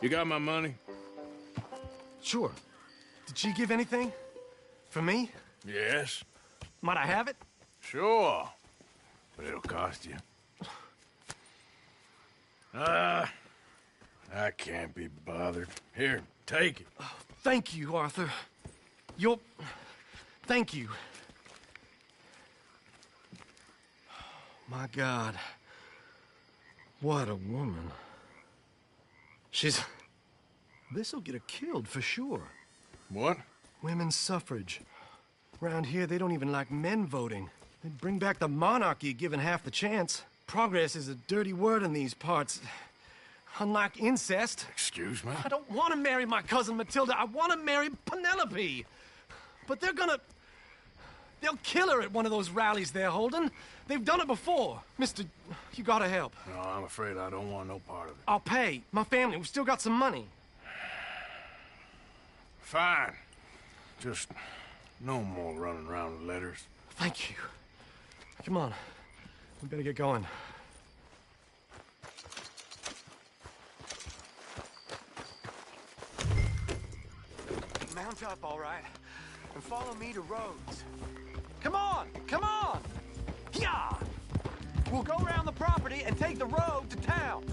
You got my money? Sure. Did she give anything? For me? Yes. Might I have it? Sure. But it'll cost you. I can't be bothered. Here, take it. Oh, thank you, Arthur. Thank you. My God. What a woman. This'll get her killed for sure. What? Women's suffrage. Around here, they don't even like men voting. They'd bring back the monarchy given half the chance. Progress is a dirty word in these parts. Unlike incest. Excuse me? I don't want to marry my cousin Matilda. I want to marry Penelope. But they'll kill her at one of those rallies they're holding. They've done it before. Mister, you gotta help. No, I'm afraid I don't want no part of it. I'll pay. My family, we've still got some money. Fine. Just no more running around with letters. Thank you. Come on. We better get going. Mount up, all right? And follow me to Rhodes. Come on! Come on! Yeah! We'll go around the property and take the road to town.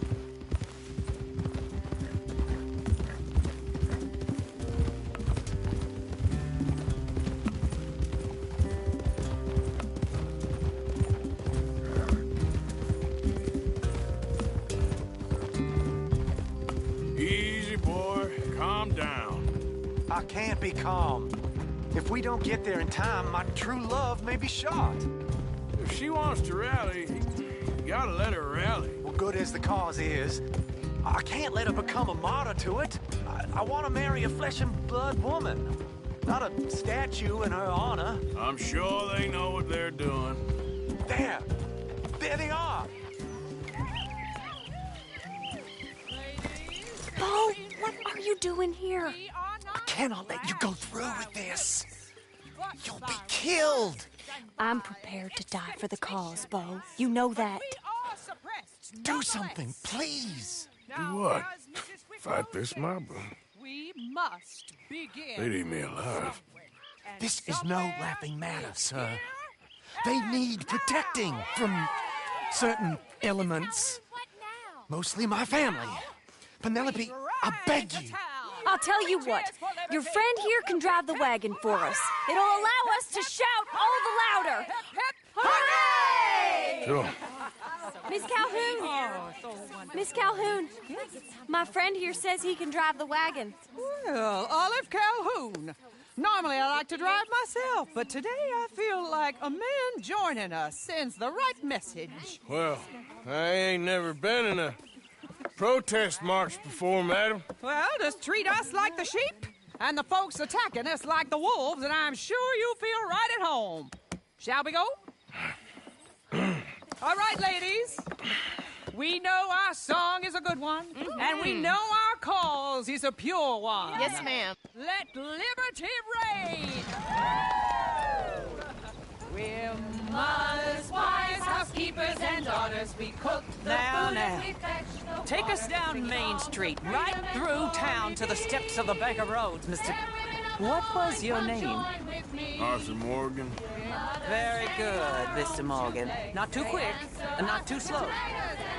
Easy, boy. Calm down. I can't be calm. If we don't get there in time, my true love may be shot. If she wants to rally, you gotta let her rally. Well, good as the cause is, I can't let her become a martyr to it. I want to marry a flesh and blood woman, not a statue in her honor. I'm sure they know what they're doing. There! There they are! Bo, what are you doing here? I cannot let you go through with this. You'll be killed. I'm prepared to die for the cause, Bo. You know that. Do something, please. Do what? Fight this mob? We must begin. They'd eat me alive. This is no laughing matter, sir. They need protecting from certain elements. Mostly my family. Penelope, I beg you. I'll tell you what. Your friend here can drive the wagon for us. It'll allow us to shout all the louder. Hooray! Sure. Miss Calhoun. Miss Calhoun. My friend here says he can drive the wagon. Well, Olive Calhoun. Normally I like to drive myself, but today I feel like a man joining us sends the right message. Well, I ain't never been in a protest march before, madam. Well, just treat us like the sheep, and the folks attacking us like the wolves, and I'm sure you feel right at home. Shall we go? All right, ladies. We know our song is a good one, and we know our cause is a pure one. Yes, ma'am. Let liberty reign! We're mothers, wives, housekeepers, and daughters. We cook the food and we fetch the Take water. us down Main Street, right through town to the steps of the Baker Roads, Mr. What was your name? Arthur Morgan. Very good, Mr. Morgan. Not too quick, and not too slow.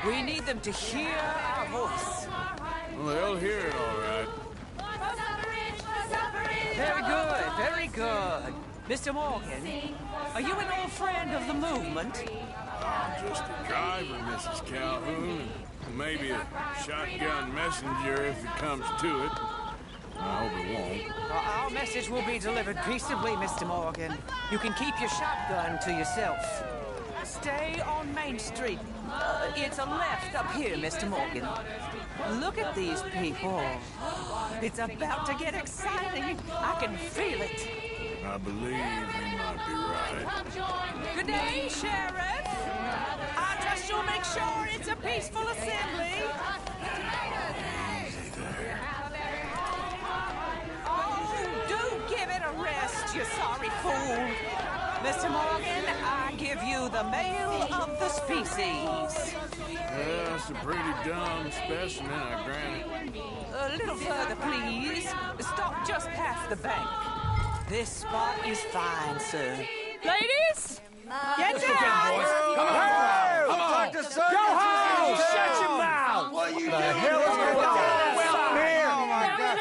We need them to hear our voice. Well, they'll hear it all right. Very good, very good. Mr. Morgan, are you an old friend of the movement? I'm just a driver, Mrs. Calhoun, and maybe a shotgun messenger if it comes to it. I hope it won't. Our message will be delivered peaceably, Mr. Morgan. You can keep your shotgun to yourself. Stay on Main Street. It's a left up here, Mr. Morgan. Look at these people. It's about to get exciting. I can feel it. I believe you might be right. Good day, Sheriff. I trust you'll make sure it's a peaceful assembly. Oh, do give it a rest, you sorry fool. Mr. Morgan, I give you the male of the species. Yeah, that's a pretty dumb specimen, I grant it. A little further, please. Stop just past the bank. This spot is fine, sir. Ladies, get down! Go home! Shut your mouth! What are you doing? The hell is going on? Well, here! Oh, my God.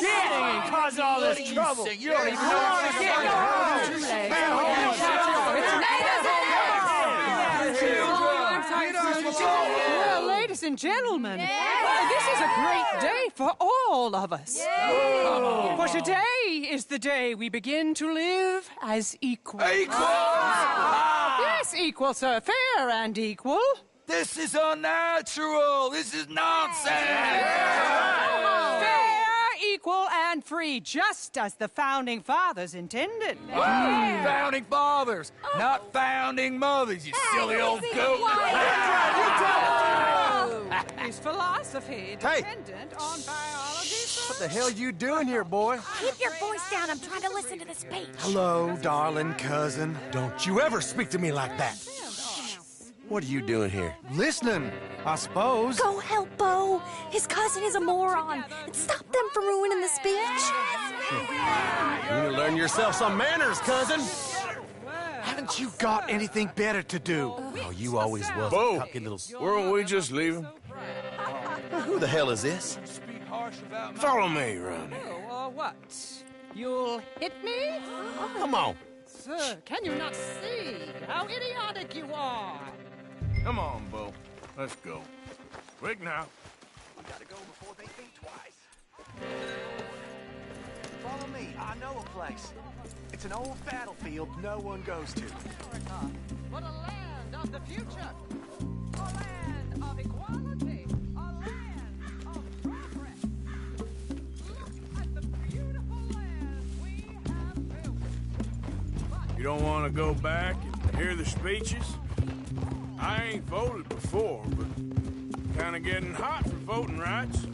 Go and cause all this trouble. You don't even know what you're doing. Well, ladies and gentlemen, this is a great day for all of us. For today is the day we begin to live as equals. Yes, equal, sir. Fair and equal. This is unnatural. This is nonsense. Fair, equal, and free, just as the Founding Fathers intended. Founding fathers, not founding mothers, you silly old goat. Is philosophy dependent on biology? What the hell you doing here, boy? Keep your voice down. I'm trying to listen to the speech. Hello, darling cousin. Don't you ever speak to me like that. What are you doing here? Listening, I suppose. Go help Bo. His cousin is a moron. And stop them from ruining the speech. You need to learn yourself some manners, cousin. Haven't you got anything better to do? Oh, you always was Bo, a cocky little... weren't we just leaving? Who the hell is this? Follow me around here. Oh, what? You'll hit me? Come on. Sir, can you not see how idiotic you are? Come on, Bo. Let's go. Quick now. We gotta go before they think twice. Follow me. I know a place. It's an old battlefield no one goes to. America, but a land of the future. A land of equality. A land of progress. Look at the beautiful land we have built. You don't want to go back and hear the speeches? I ain't voted before, but kind of getting hot for voting rights.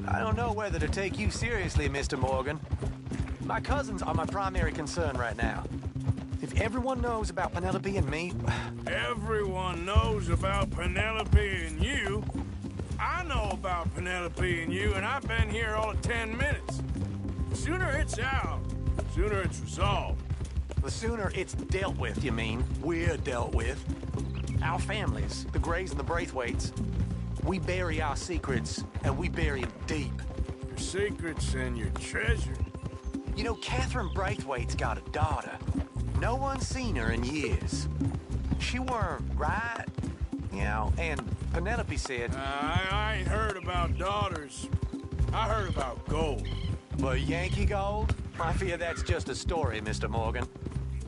I don't know whether to take you seriously, Mr. Morgan. My cousins are my primary concern right now. If everyone knows about Penelope and me... Everyone knows about Penelope and you. I know about Penelope and you, and I've been here all of 10 minutes. The sooner it's out, the sooner it's resolved. The sooner it's dealt with, you mean? We're dealt with. Our families, the Grays and the Braithwaites, we bury our secrets, and we bury them deep. Your secrets and your treasure. You know, Catherine Braithwaite's got a daughter. No one's seen her in years. She weren't right, you know, and Penelope said... I ain't heard about daughters. I heard about gold. But Yankee gold? I fear that's just a story, Mr. Morgan.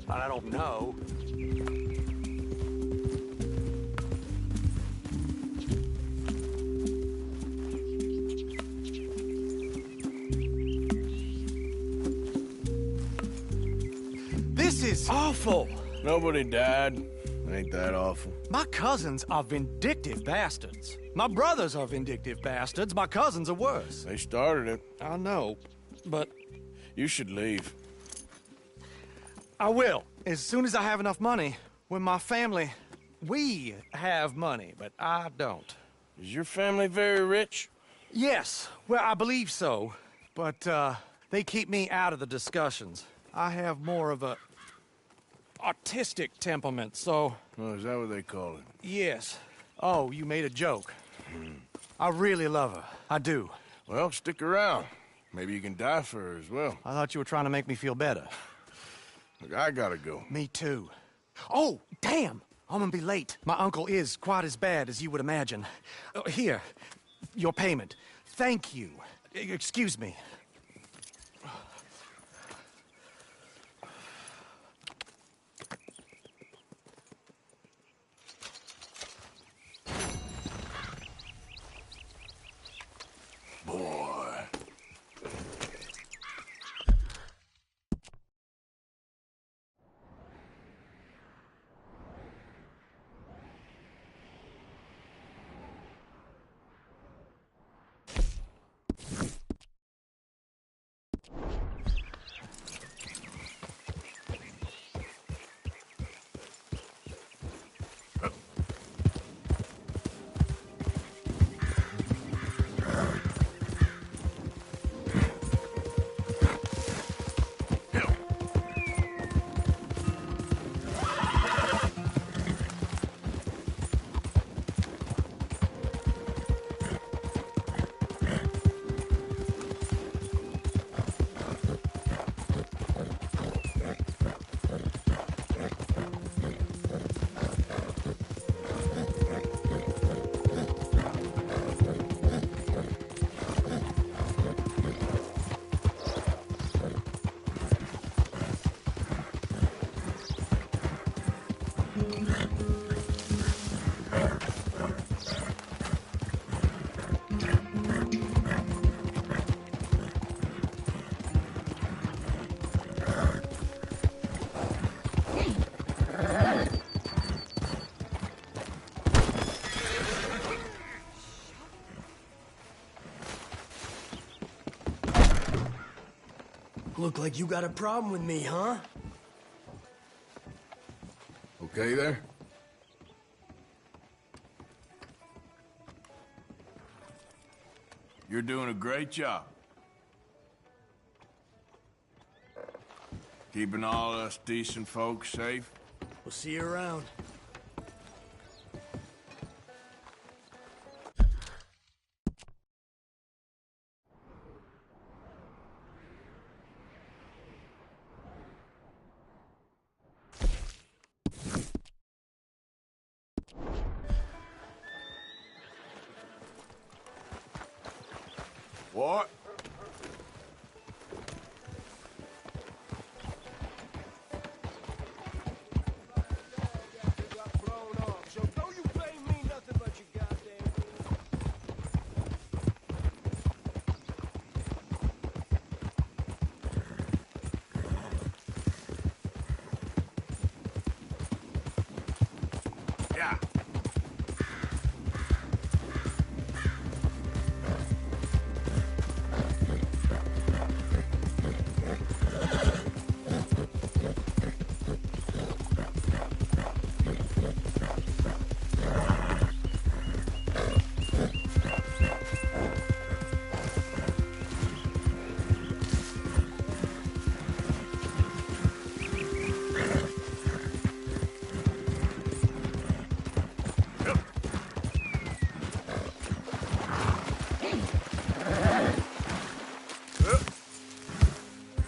But I don't know. This is awful. Nobody died. Ain't that awful? My cousins are vindictive bastards. My brothers are vindictive bastards. My cousins are worse. They started it. I know, but You should leave. I will. As soon as I have enough money. When my family... We have money, but I don't. Is your family very rich? Yes, well, I believe so. But, they keep me out of the discussions. I have more of a... artistic temperament, so... Oh, is that what they call it? Yes. Oh, you made a joke. I really love her. I do. Well, stick around. Maybe you can die for her as well. I thought you were trying to make me feel better. Look, I gotta go. Me too. Oh, damn! I'm gonna be late. My uncle is quite as bad as you would imagine. Here, your payment. Thank you. Excuse me. Boy. Look like you got a problem with me, huh? Okay there? You're doing a great job. Keeping all us decent folks safe. We'll see you around. What?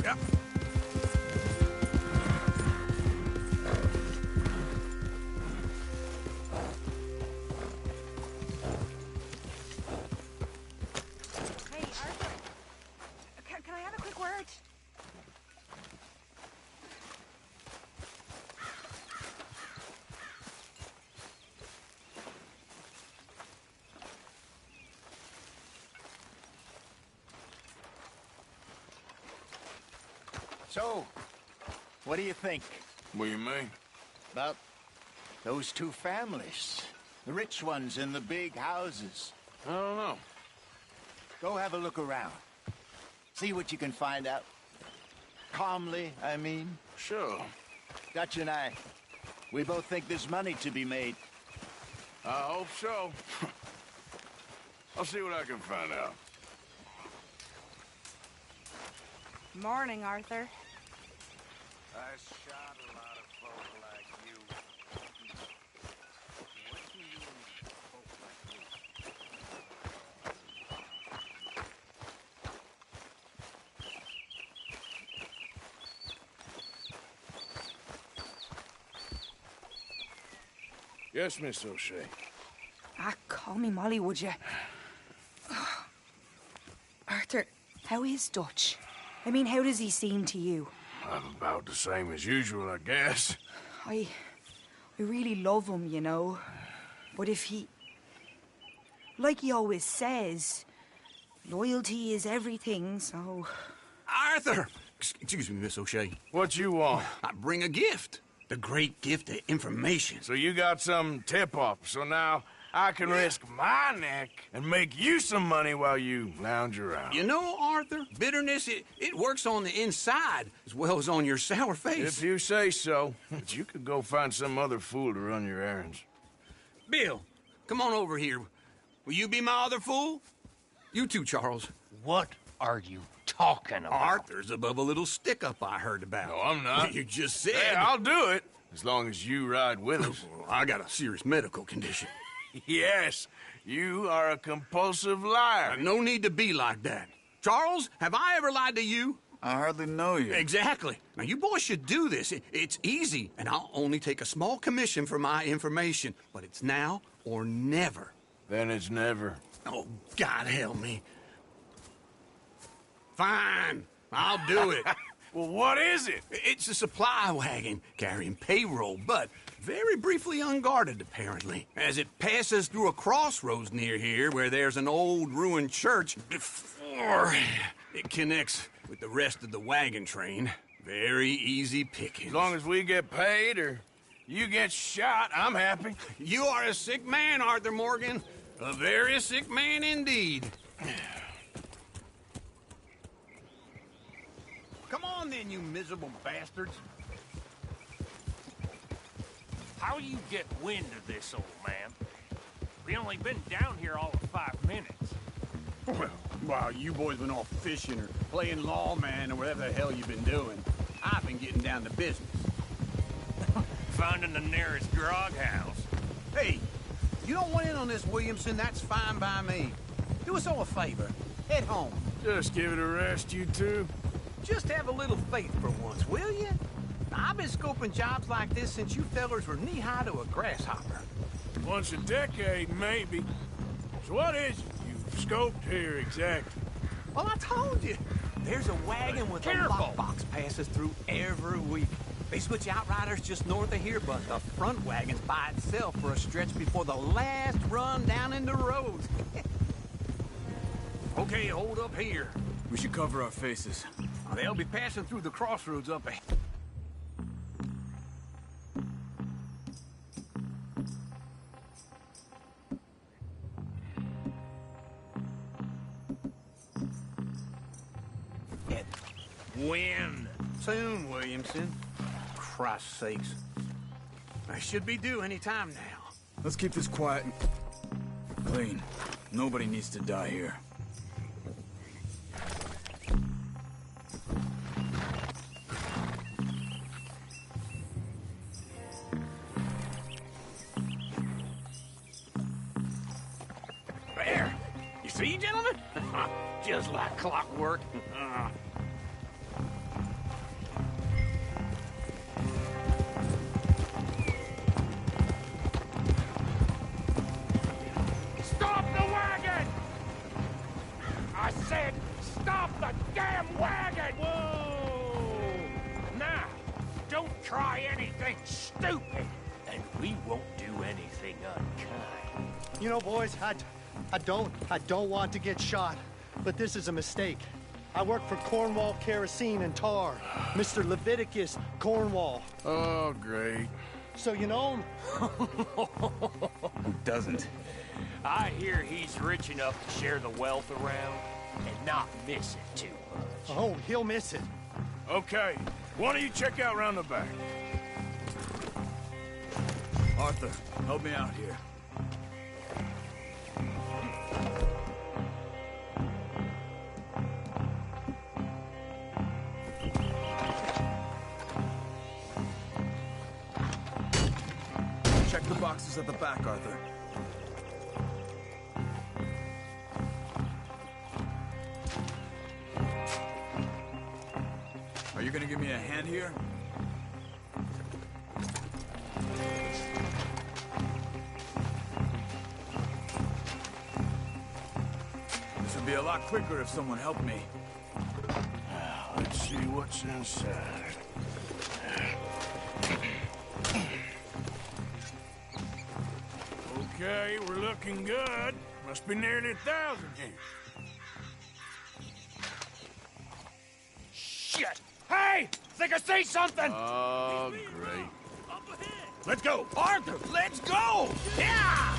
Yeah. Hey, Arthur. Can I have a quick word? So, what do you think What do you mean? about those two families? The rich ones in the big houses. I don't know. Go have a look around. See what you can find out. Calmly, I mean. Sure. Dutch and I, we both think there's money to be made. I hope so. I'll see what I can find out. Morning, Arthur. I shot a lot of folk like you. What do you mean, folk like me? Yes, Miss O'Shea. Ah, call me Molly, would you? Arthur, how is Dutch? I mean, how does he seem to you? I'm about the same as usual, I guess. I really love him, you know. But if he... Like he always says, loyalty is everything, so... Arthur! Excuse me, Miss O'Shea. What you want? I bring a gift. The great gift of information. So you got some tip-off, so now I can risk my neck and make you some money while you lounge around. You know, Arthur, bitterness, it works on the inside as well as on your sour face. If you say so. But you could go find some other fool to run your errands. Bill, come on over here. Will you be my other fool? You too, Charles. What are you talking about? Arthur's above a little stick-up I heard about. No, I'm not. You just said... Hey, I'll do it, as long as you ride with us. I got a serious medical condition. Yes, you are a compulsive liar. No need to be like that. Charles, have I ever lied to you? I hardly know you. Exactly. Now, you boys should do this. It's easy, and I'll only take a small commission for my information. But it's now or never. Then it's never. Oh, God help me. Fine. I'll do it. Well, what is it? It's a supply wagon carrying payroll, but very briefly unguarded, apparently. As it passes through a crossroads near here where there's an old ruined church before it connects with the rest of the wagon train. Very easy pickings. As long as we get paid or you get shot, I'm happy. You are a sick man, Arthur Morgan. A very sick man indeed. Come on then, you miserable bastards. How you get wind of this, old man? We only been down here all of 5 minutes. Well, while you boys been off fishing or playing lawman or whatever the hell you've been doing, I've been getting down to business. Finding the nearest grog house. Hey, you don't want in on this, Williamson, that's fine by me. Do us all a favor. Head home. Just give it a rest, you two. Just have a little faith for once, will you? I've been scoping jobs like this since you fellers were knee-high to a grasshopper. Once a decade, maybe. So what is it you've scoped here exactly? Well, I told you. There's a wagon with a lockbox passes through every week. They switch outriders just north of here, but the front wagon's by itself for a stretch before the last run down into roads. Okay, hold up here. We should cover our faces. They'll be passing through the crossroads up ahead. When? Soon, Williamson. Christ's sakes. I should be due any time now. Let's keep this quiet and clean. Nobody needs to die here. There! You see, gentlemen? Just like clockwork. Stop the wagon! I said, stop the damn wagon! Whoa! Now, don't try anything stupid, and we won't do anything unkind. You know, boys, I don't want to get shot, but this is a mistake. I work for Cornwall Kerosene and Tar, Mr. Leviticus Cornwall. Oh, great. So you know him? Who doesn't? I hear he's rich enough to share the wealth around and not miss it too much. Oh, he'll miss it. Okay, why don't you check out round the back? Arthur, help me out here. Check the boxes at the back, Arthur. Are you gonna give me a hand here? be a lot quicker if someone helped me. Let's see what's inside. Okay, we're looking good. Must be nearly 1,000 here. Shit! Hey! Think I see something! Oh, great. Let's go! Arthur, let's go! Yeah!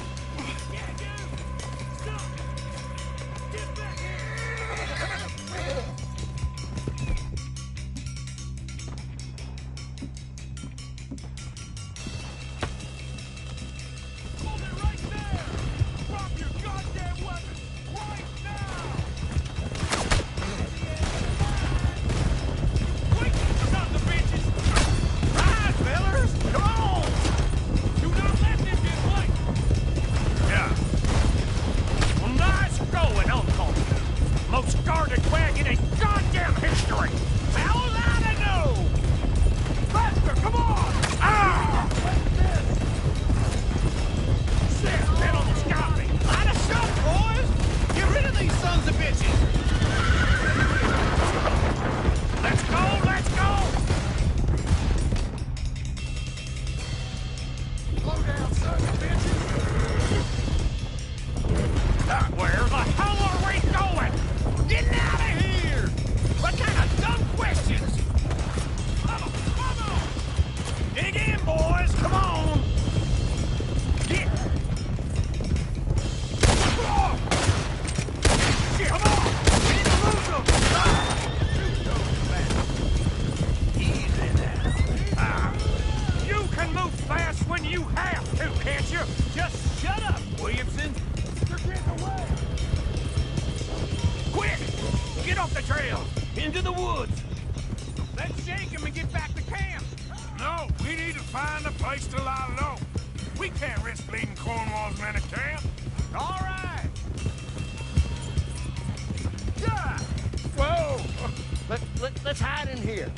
Let's hide in here.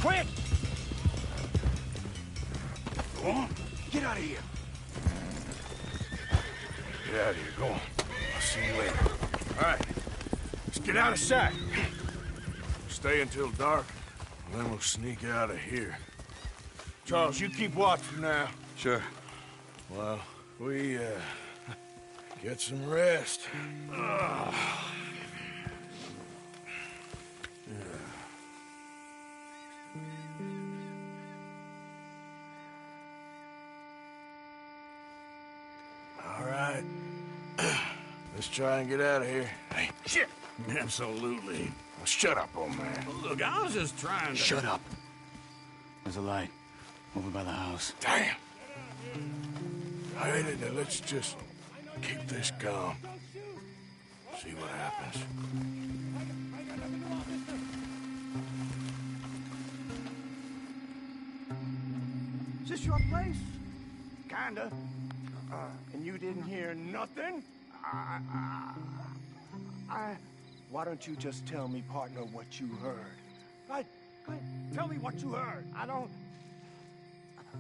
Quick! Go on. Get out of here. Get out of here. Go on. I'll see you later. All right. Let's get out of sight. Stay until dark, and then we'll sneak out of here. Charles, you keep watch for now. Sure. Well, we, get some rest. All right. Let's try and get out of here. Hey, shit! Absolutely. Well, shut up, old man. Look, I was just trying to... Shut up. There's a light over by the house. Damn! Hey, let's just keep this calm. See what happens. Is this your place? Kinda. And you didn't hear nothing? Why don't you just tell me, partner, what you heard? Tell me what you heard. I don't...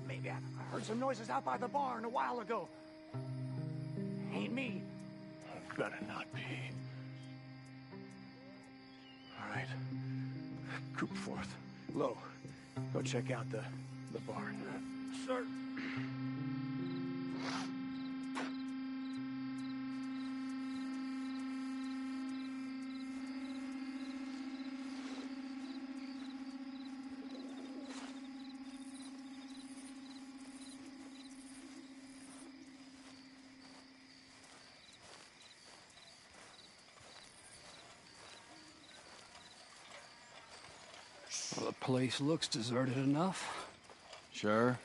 Maybe I heard some noises out by the barn a while ago. Ain't me. Better not be. All right. Coopforth. Low. Go check out the barn. Sir. Well, the place looks deserted enough. Sure.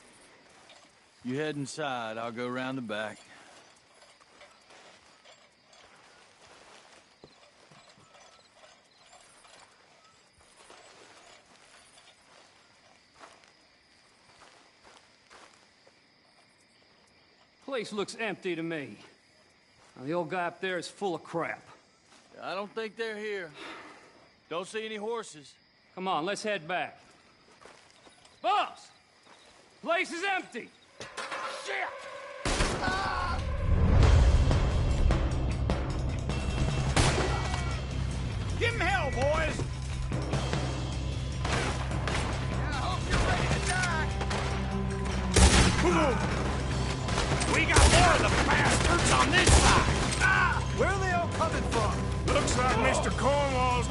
You head inside, I'll go round the back. Place looks empty to me. Now, the old guy up there is full of crap. I don't think they're here. Don't see any horses. Come on, let's head back. Boss! Place is empty! Shit!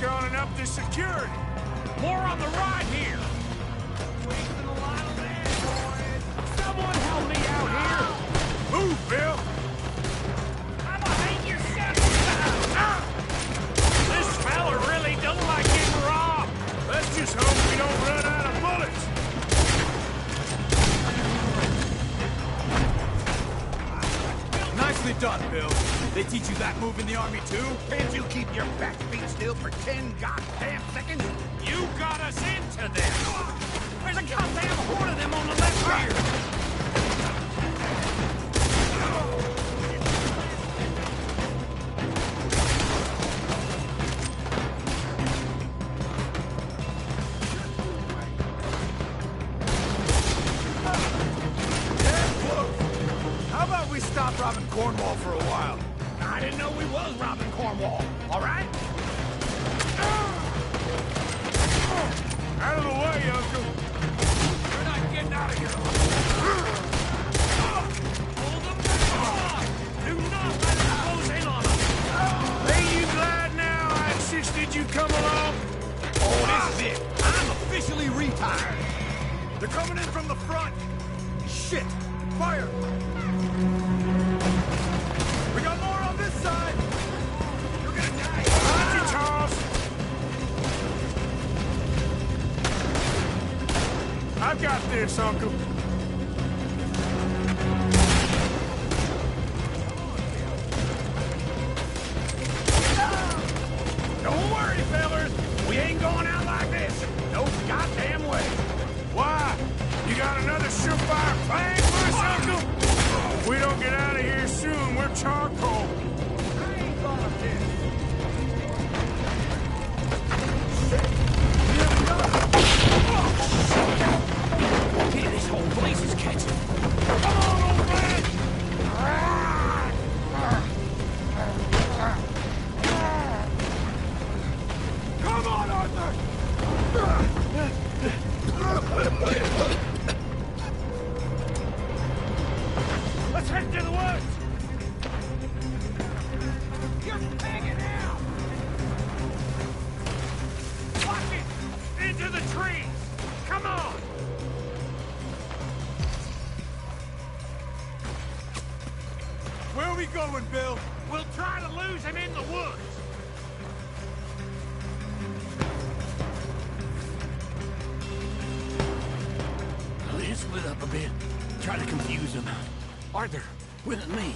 gone and upped the security. More on the right here. Someone help me out here. Move, Bill. I'ma hang yourself. This fella really don't like getting robbed. Let's just hope we don't run out of bullets. Nicely done, Bill. They teach you that move in the army, too? Can't you keep your back feet still for 10 goddamn seconds? You got us into this. There's a goddamn horde of them on the left here. How about we stop robbing Cornwall for a while? I didn't know we was robbing Cornwall, all right? Out of the way, Uncle. We're not getting out of here. Hold them back. Do not let them close in on us. Ain't you glad now I insisted you come along? Oh, this is it. I'm officially retired. They're coming in from the front. Shit! Fire! We got more on this side! You're gonna die. Watch it, Charles. I've got this, Uncle. Don't worry, fellas. We ain't going out like this. No goddamn way. Why? You got another surefire plan for us, Uncle? If we don't get out of here soon, we're charcoal. I ain't thought of this. Here, this whole place is catching. Come on, old man! Come on, Arthur! Let's head to the woods! You're hanging out. Watch it. Into the trees. Come on. Where are we going, Bill? We'll try to lose him in the woods. Let's split up a bit. Try to confuse them. Arthur, with me.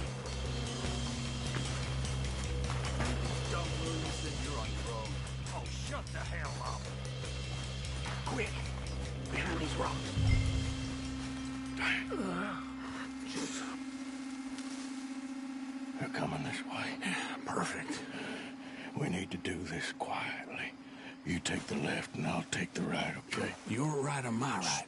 Don't lose and you're on your own. Oh, shut the hell up. Quick. Behind these rocks. They're coming this way. Perfect. We need to do this quietly. You take the left and I'll take the right, okay? Your right or my right?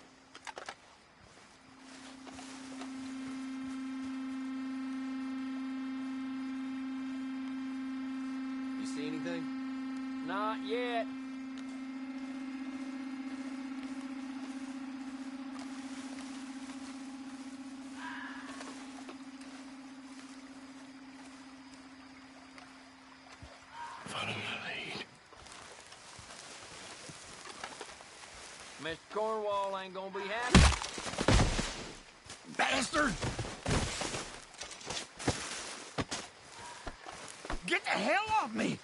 You see anything? Not yet. Follow my lead. Mr. Cornwall ain't gonna be happy. Bastard! Get the hell off me!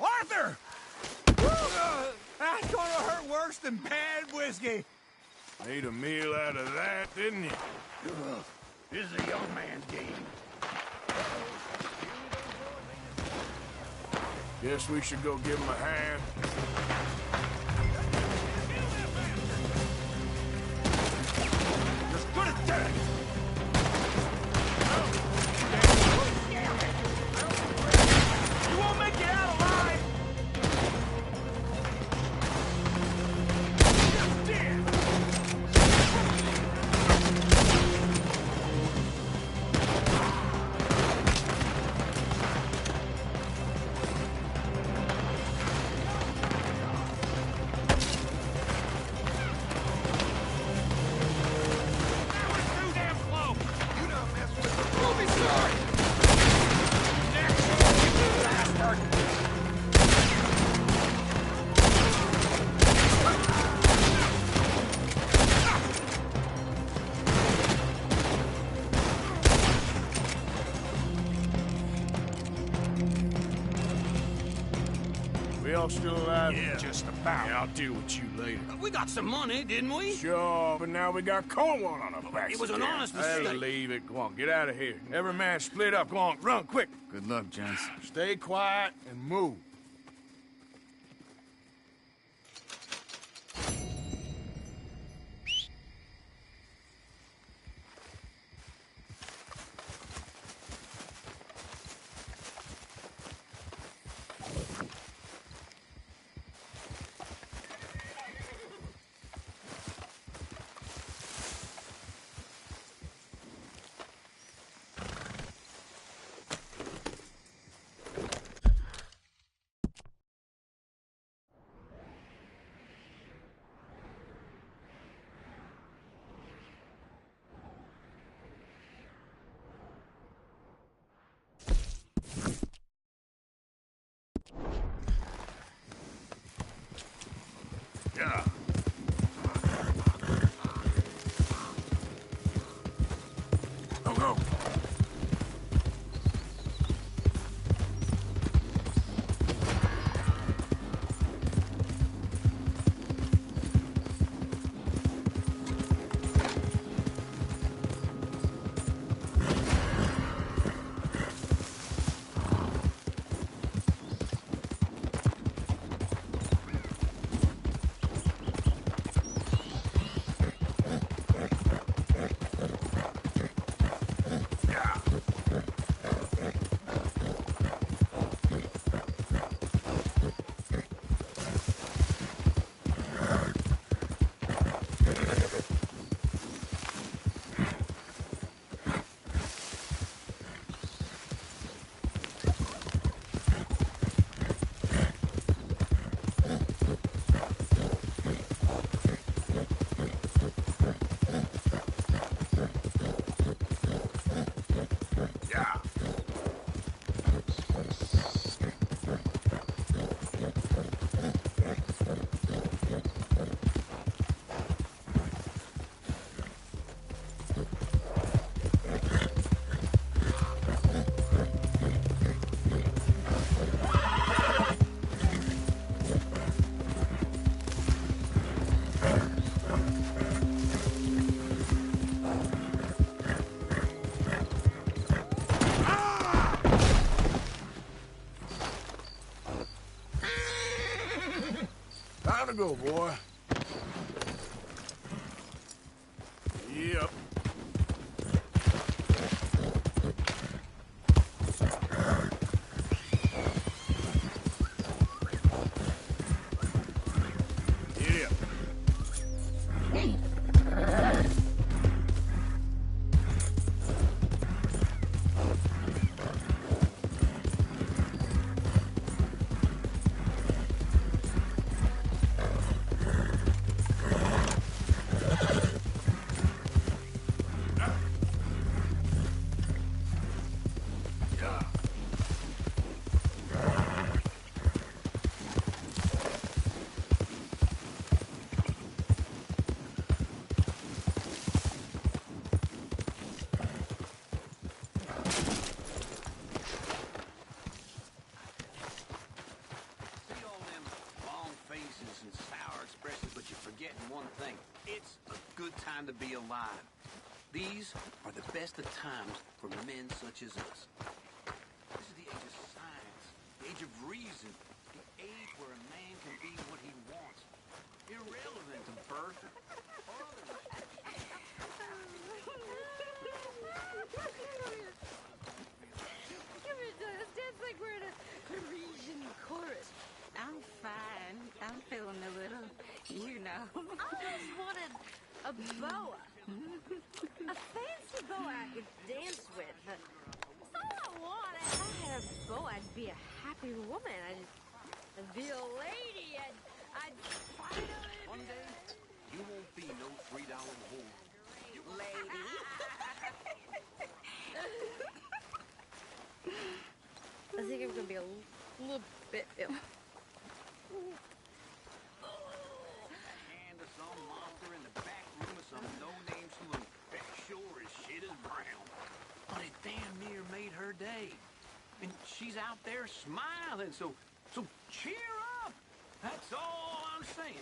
Arthur! That's gonna hurt worse than bad whiskey. Made a meal out of that, didn't you? This is a young man's game. Guess we should go give him a hand. As good as dead! You won't make it out alive. We all still alive? Yeah. Just about. Yeah, I'll deal with you later. We got some money, didn't we? Sure, but now we got Cornwall on our backs. It was an honest I'll mistake. leave it. Go on, get out of here. Every man split up. Go on, run, quick. Good luck, gents. Stay quiet and move. Yeah. Go, go. Time to go, boy. Yep. Yep. See all them long faces and sour expressions, but you're forgetting one thing. It's a good time to be alive. These are the best of times for men such as us. This is the age of science, the age of reason, the age where a man can be what he wants, irrelevant to birth or otherwise. Come here, Douglas. Dance like we're in a Parisian chorus. I'm fine. I'm feeling a little, you know. I just wanted a boa. A fancy boa I could dance with. That's all I wanted. If I had a boa, I'd be a happy woman. I'd be a lady. I'd finally... One day, you won't be no $3 whore. You lady. I think I'm gonna be a little bit ill. And to some monster in the back room of some no-name saloon that sure as shit is brown. But it damn near made her day. And she's out there smiling, so cheer That's all I'm saying.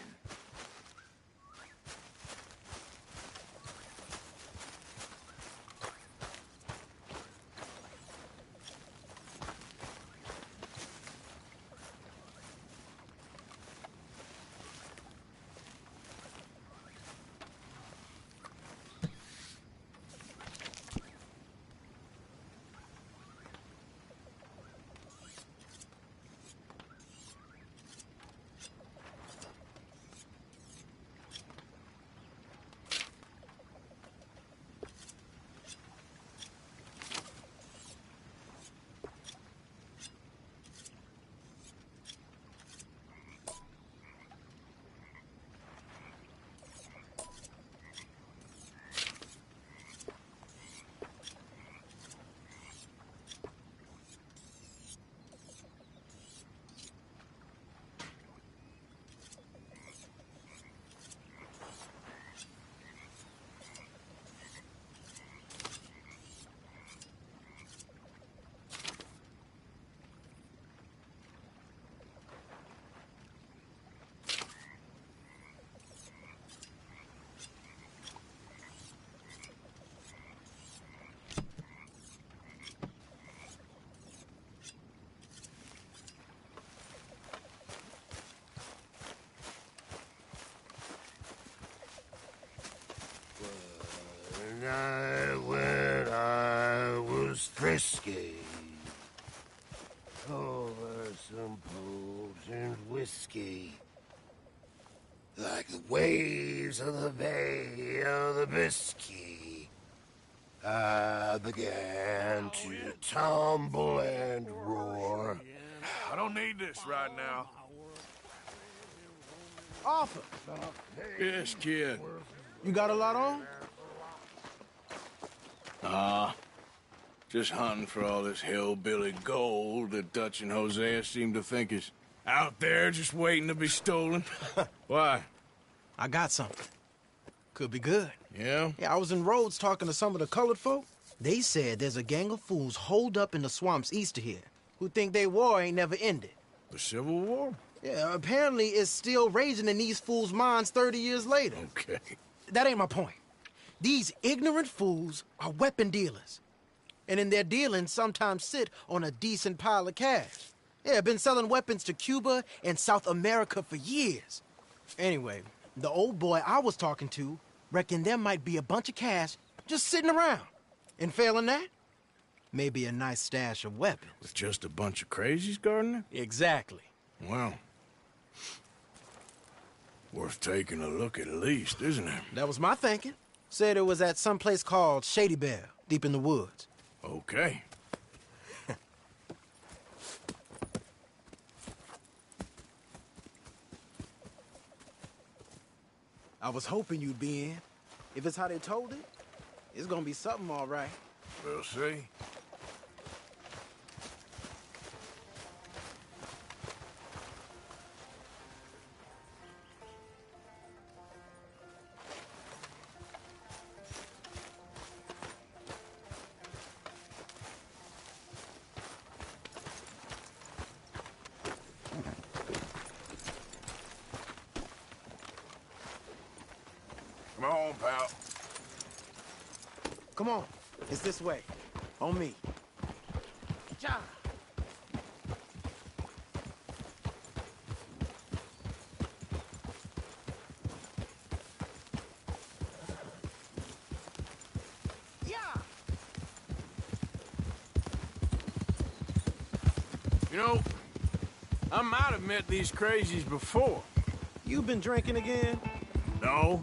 When I was frisky over some potent whiskey, like the waves of the Bay of the Biscay, I began to tumble and roar. I don't need this right now. Arthur! Yes, kid. You got a lot on? Just hunting for all this hillbilly gold that Dutch and Hosea seem to think is out there just waiting to be stolen. Why? I got something. Could be good. Yeah? Yeah, I was in Rhodes talking to some of the colored folk. They said there's a gang of fools holed up in the swamps east of here who think their war ain't never ended. The Civil War? Yeah, apparently it's still raging in these fools' minds 30 years later. Okay. That ain't my point. These ignorant fools are weapon dealers. And in their dealings sometimes sit on a decent pile of cash. Yeah, been selling weapons to Cuba and South America for years. Anyway, the old boy I was talking to reckoned there might be a bunch of cash just sitting around. And failing that, maybe a nice stash of weapons. With just a bunch of crazies guarding it? Exactly. Well, worth taking a look at least, isn't it? That was my thinking. Said it was at some place called Shady Belle, deep in the woods. Okay. I was hoping you'd be in. If it's how they told it, it's gonna be something all right. We'll see. Come on, pal. Come on, it's this way. On me. Ja. You know, I might have met these crazies before. You been drinking again? No.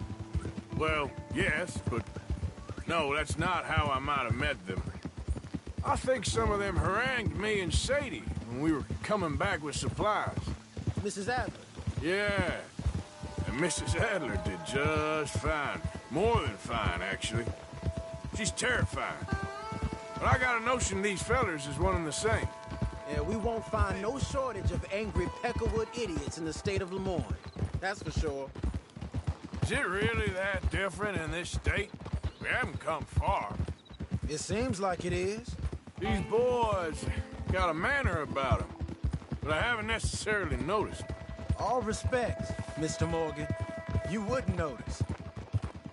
Well, yes, but no, that's not how I might have met them. I think some of them harangued me and Sadie when we were coming back with supplies. Mrs. Adler? Yeah. And Mrs. Adler did just fine. More than fine, actually. She's terrifying. But I got a notion these fellers is one and the same. Yeah, we won't find no shortage of angry Peckerwood idiots in the state of Lemoyne. That's for sure. Is it really that different in this state? We haven't come far. It seems like it is. These boys got a manner about them, but I haven't necessarily noticed. All respect, Mr. Morgan. You wouldn't notice.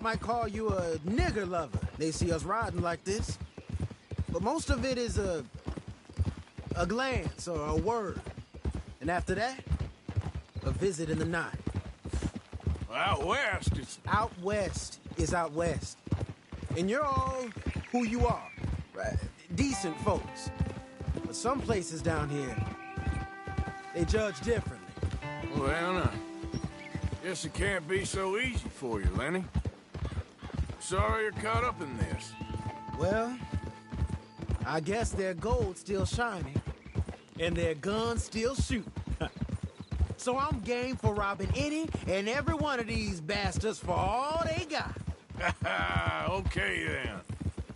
Might call you a nigger lover. They see us riding like this. But most of it is a glance or a word. And after that, a visit in the night. Out west, it's... Out west is out west. And you're all who you are. Right? Decent folks. But some places down here, they judge differently. Well, now, guess it can't be so easy for you, Lenny. Sorry you're caught up in this. Well, I guess their gold's still shining, and their guns still shoot. So I'm game for robbing any and every one of these bastards for all they got. Okay, then.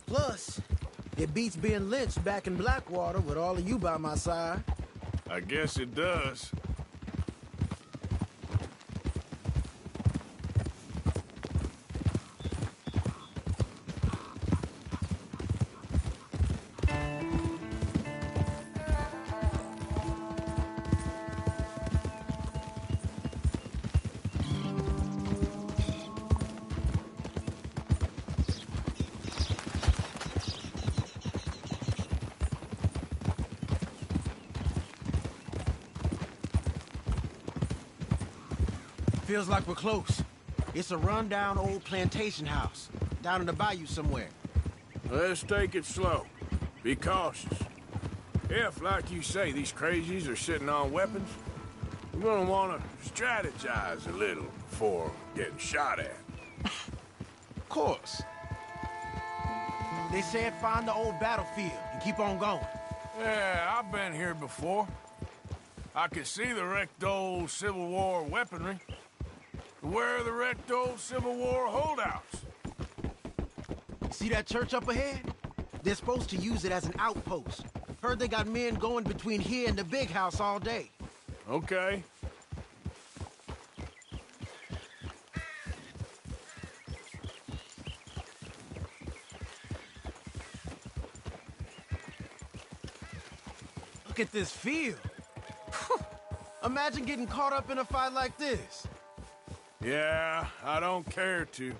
Plus, it beats being lynched back in Blackwater with all of you by my side. I guess it does. Feels like we're close. It's a rundown old plantation house, down in the bayou somewhere. Let's take it slow. Be cautious. If, like you say, these crazies are sitting on weapons, we're gonna want to strategize a little before getting shot at. Of course. They said find the old battlefield and keep on going. Yeah, I've been here before. I can see the wrecked old Civil War weaponry. Where are the wrecked old Civil War holdouts? See that church up ahead? They're supposed to use it as an outpost. Heard they got men going between here and the big house all day. Okay. Look at this field. Imagine getting caught up in a fight like this. Yeah, I don't care to.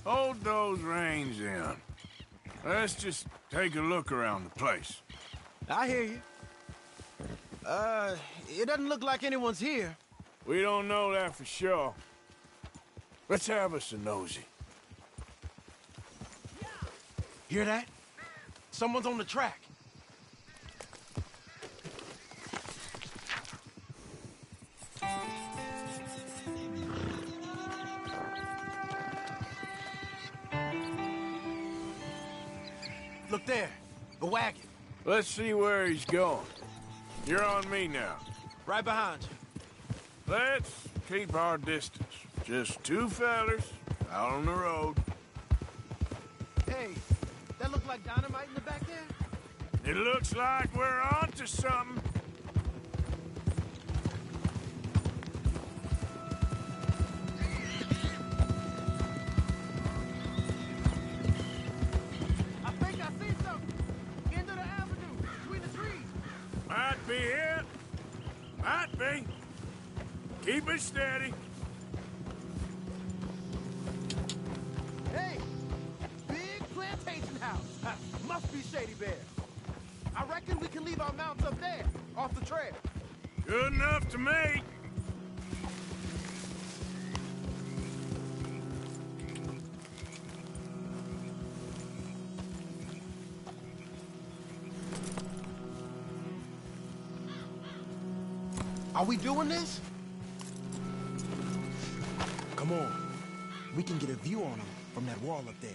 Hold those reins in. Let's just take a look around the place. I hear you. It doesn't look like anyone's here. We don't know that for sure. Let's have us a nosy. Hear that? Someone's on the track. Look there, the wagon. Let's see where he's going. You're on me now. Right behind you. Let's keep our distance. Just two fellers out on the road. Hey, that look like dynamite in the back there? It looks like we're onto something. I think I see something. End of the avenue, between the trees. Might be it. Might be. Keep it steady. Hey, big plantation house. Must be Shady Bear. I reckon we can leave our mounts up there, off the trail. Good enough to me. Are we doing this? Come on. We can get a view on them from that wall up there.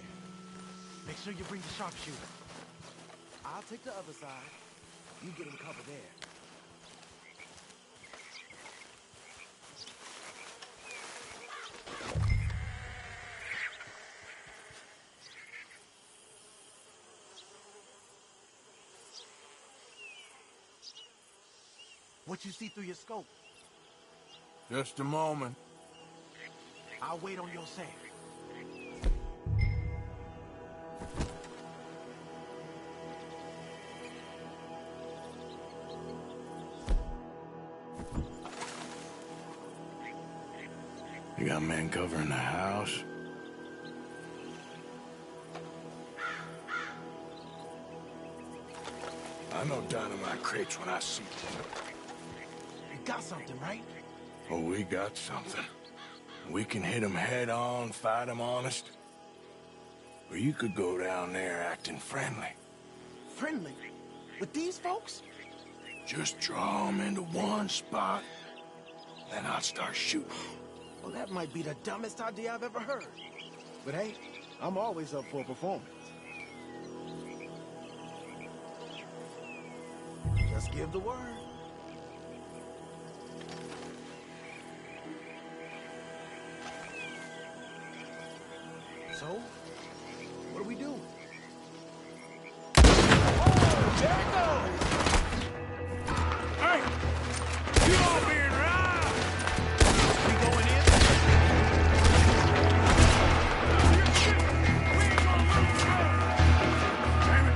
Make sure you bring the sharpshooter. I'll take the other side. You get in cover there. What you see through your scope? Just a moment. I'll wait on your side. You got men covering the house? I know dynamite crates when I see them. You got something, right? Oh, we got something. We can hit them head on, fight them honest. Or you could go down there acting friendly. Friendly? With these folks? Just draw them into one spot, then I'll start shooting. Well, that might be the dumbest idea I've ever heard. But hey, I'm always up for a performance. Just give the word. So, what do we do? Oh, there it goes! Hey! You all being right! We going in? We ain't gonna lose her! Damn it!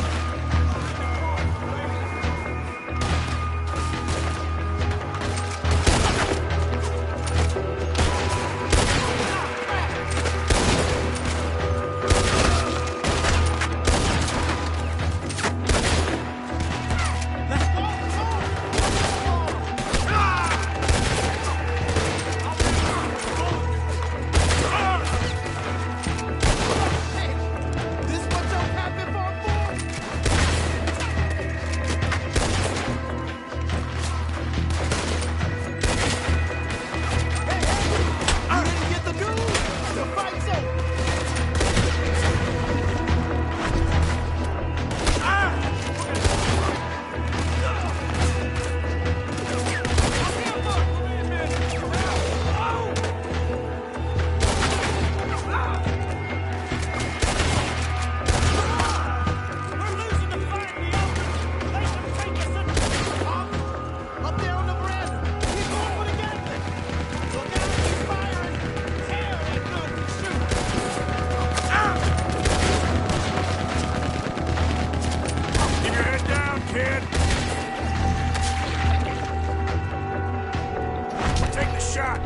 This what your happy for? You didn't get the news? The fight's over. Up there on the veranda. Keep going for the Gatling. Look out, he's firing. Hell, that gun can shoot. Keep your head down, kid! Take the shot!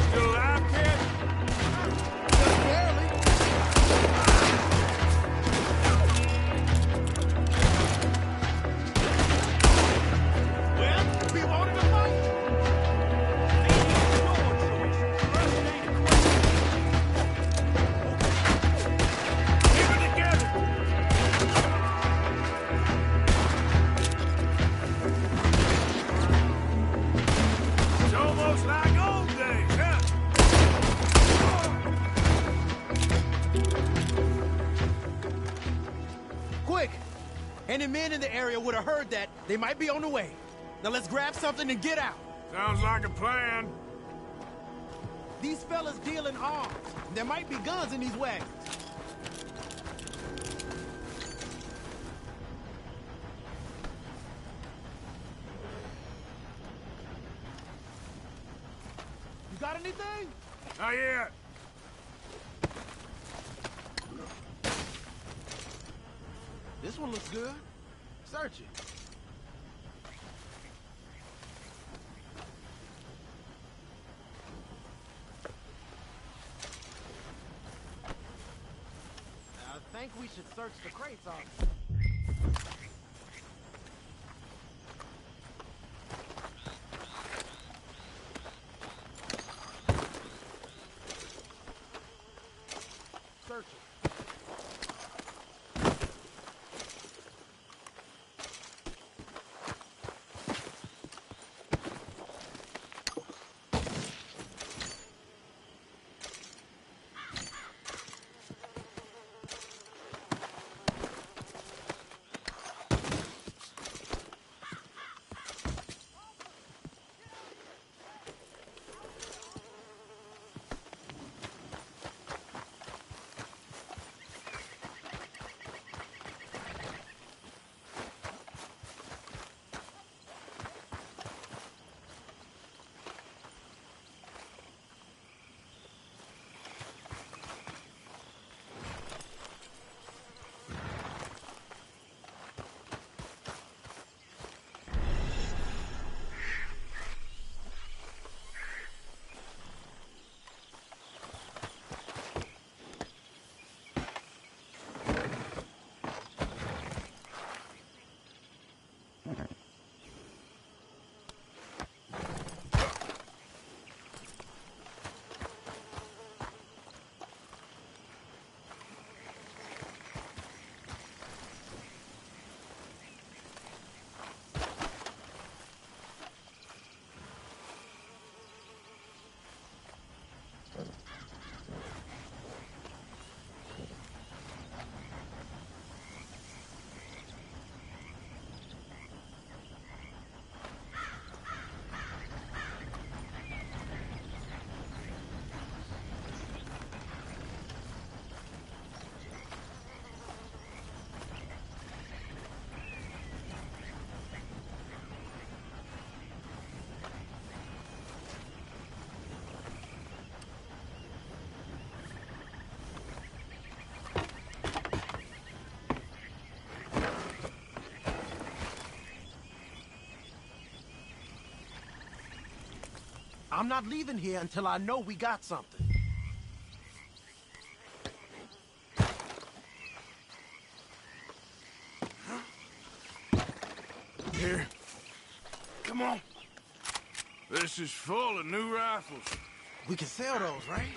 Still alive, kid? Just barely. Well, we wanted to fight. Keep it together! It's almost like old days, huh? Quick! Any men in the area would have heard that. They might be on the way. Now let's grab something and get out. Sounds like a plan. These fellas deal in arms. There might be guns in these wagons. You got anything? Not yet. This one looks good. Search it. I think we should search the crates off. Search it. I'm not leaving here until I know we got something. Here. Come on. This is full of new rifles. We can sell those, right?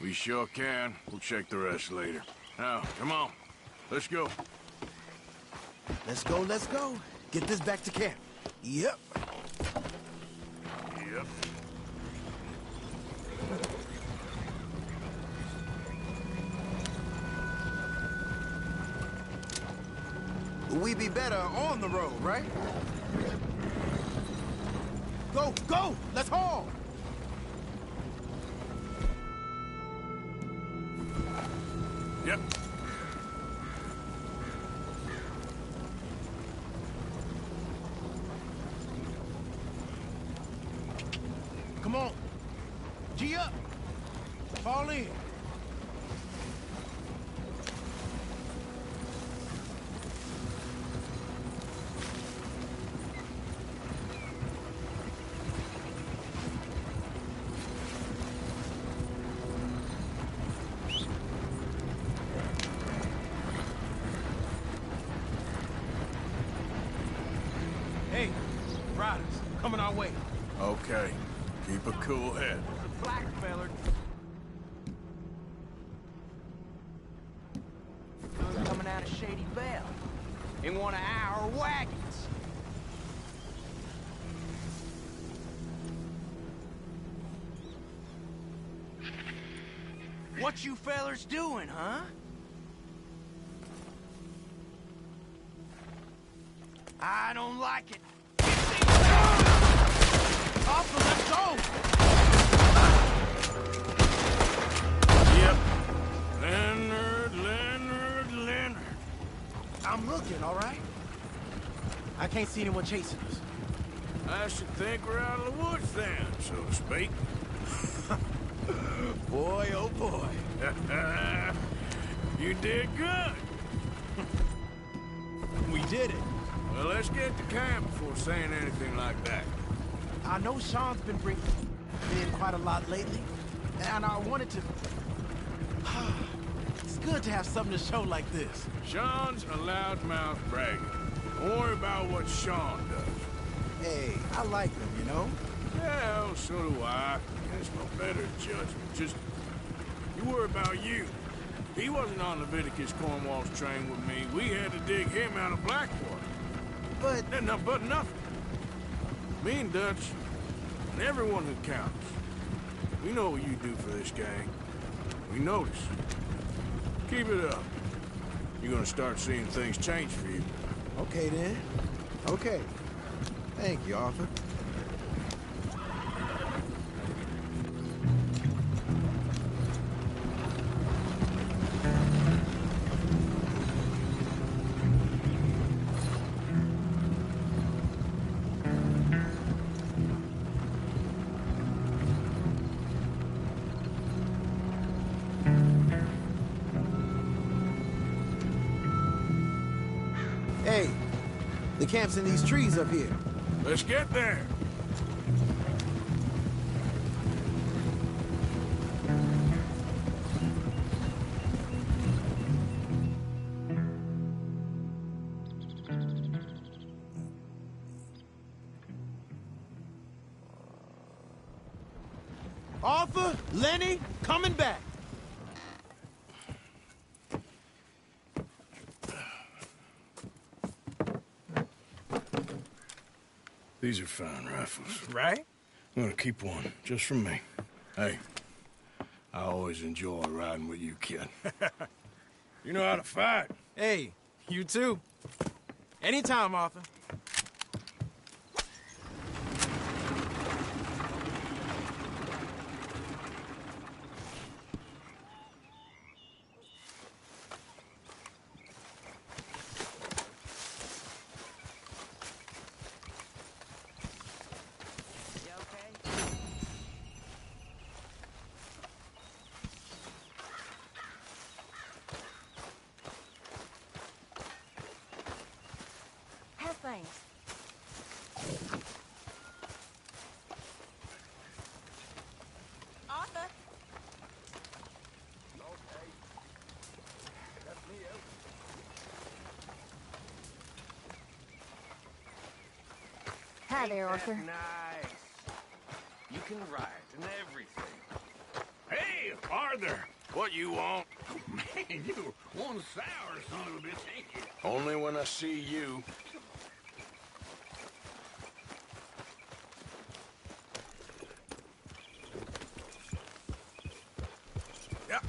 We sure can. We'll check the rest later. Now, come on. Let's go. Let's go, let's go. Get this back to camp. Yep. Yep. We be better on the road, right? Go, go! Let's haul! Yep. Come on. G up. Fall in. Hey, riders, coming our way. Okay. Keep a cool head. Black feller. Coming out of Shady Belle. In one of our wagons. What you fellers doing, huh? I don't like it. Arthur, let's go! Yep. Leonard. I'm looking, all right? I can't see anyone chasing us. I should think we're out of the woods then, so to speak. Boy, oh boy. You did good. We did it. Well, let's get to camp before saying anything like that. I know Sean's been bringing in quite a lot lately, and I wanted to... It's good to have something to show like this. Sean's a loudmouth bragger. Don't worry about what Sean does. Hey, I like him, you know? Yeah, well, so do I. There's no better judgment. Just, you worry about you. He wasn't on Leviticus Cornwall's train with me. We had to dig him out of Blackwater. But nothing. Me and Dutch, and everyone who counts. We know what you do for this gang. We notice. Keep it up. You're gonna start seeing things change for you. Okay, then. Okay. Thank you, Arthur. Hey, the camp's in these trees up here. Let's get there. Arthur, Lenny, coming back. These are fine rifles. Right? I'm gonna keep one, just for me. Hey, I always enjoy riding with you, kid. You know how to fight. Hey, you too. Anytime, Arthur. How's things? Hi there, Arthur. Nice. You can write and everything. Hey, Arthur, what you want? Man, you one sour son of a bitch, ain't you? Only when I see you. Yeah.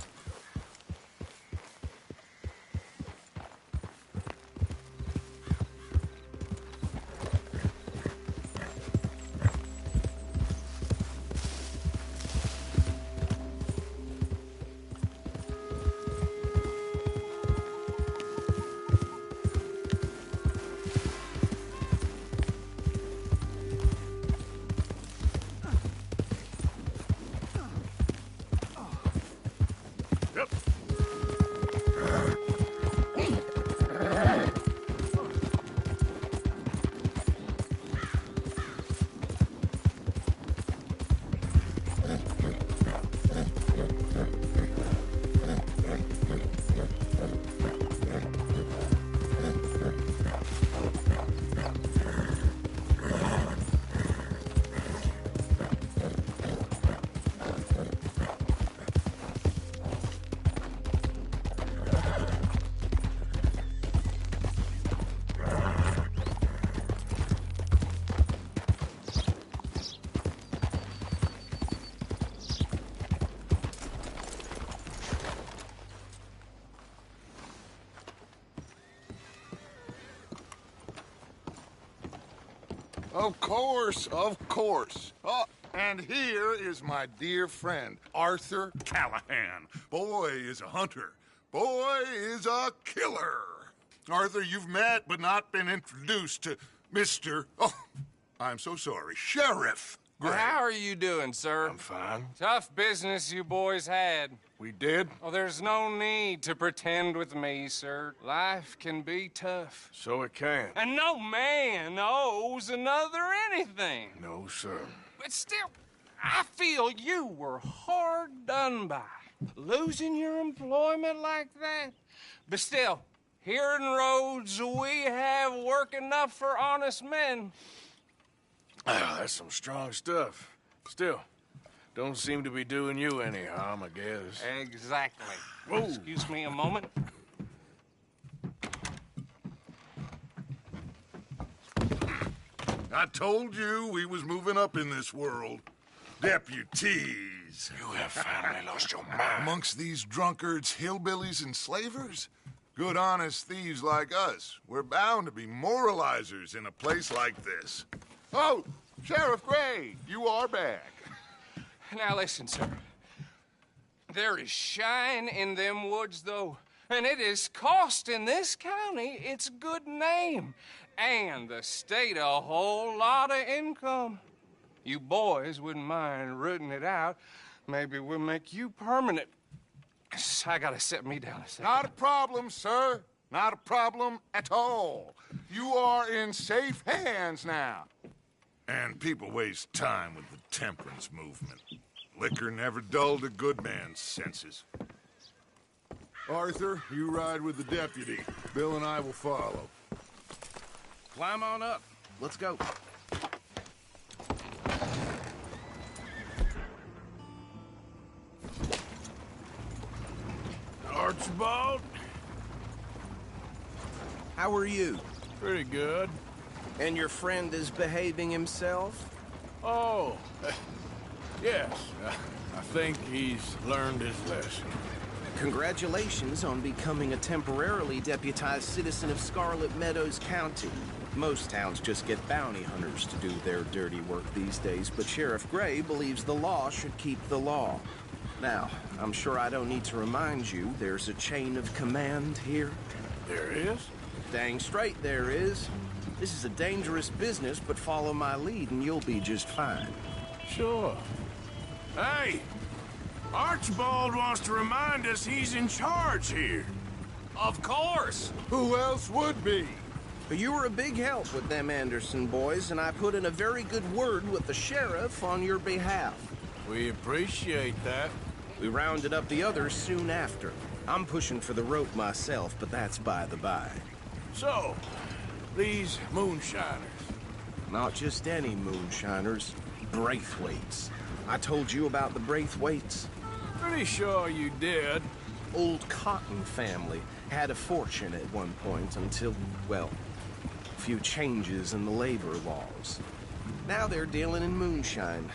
Of course, of course. Oh, and here is my dear friend, Arthur Callahan. Boy is a hunter. Boy is a killer. Arthur, you've met but not been introduced to Mr. Oh, I'm so sorry, Sheriff Gray. How are you doing, sir? I'm fine. Tough business you boys had. We did? Oh, there's no need to pretend with me, sir. Life can be tough. So it can. And no man owes another anything. No, sir. But still, I feel you were hard done by. Losing your employment like that. But still, here in Rhodes, we have work enough for honest men. That's some strong stuff. Still, don't seem to be doing you any harm, I guess. Exactly. Whoa. Excuse me a moment. I told you we was moving up in this world. Deputies. You have finally lost your mind. Amongst these drunkards, hillbillies, and slavers? Good, honest thieves like us. We're bound to be moralizers in a place like this. Oh, Sheriff Gray, you are back. Now listen, sir. There is shine in them woods, though, and it is costing this county its good name and the state a whole lot of income. You boys wouldn't mind rooting it out. Maybe we'll make you permanent. I gotta set me down a second. Not a problem, sir. Not a problem at all. You are in safe hands now. And people waste time with the temperance movement. Liquor never dulled a good man's senses. Arthur, you ride with the deputy. Bill and I will follow. Climb on up. Let's go. Archibald? How are you? Pretty good. And your friend is behaving himself? Oh, yes. I think he's learned his lesson. Congratulations on becoming a temporarily deputized citizen of Scarlet Meadows County. Most towns just get bounty hunters to do their dirty work these days, but Sheriff Gray believes the law should keep the law. Now, I'm sure I don't need to remind you there's a chain of command here. There is? Dang straight there is. This is a dangerous business, but follow my lead and you'll be just fine. Sure. Hey! Archibald wants to remind us he's in charge here. Of course! Who else would be? You were a big help with them Anderson boys, and I put in a very good word with the sheriff on your behalf. We appreciate that. We rounded up the others soon after. I'm pushing for the rope myself, but that's by the by. So, these moonshiners. Not just any moonshiners, Braithwaites. I told you about the Braithwaites? Pretty sure you did. Old Cotton family had a fortune at one point until, well, a few changes in the labor laws. Now they're dealing in moonshine.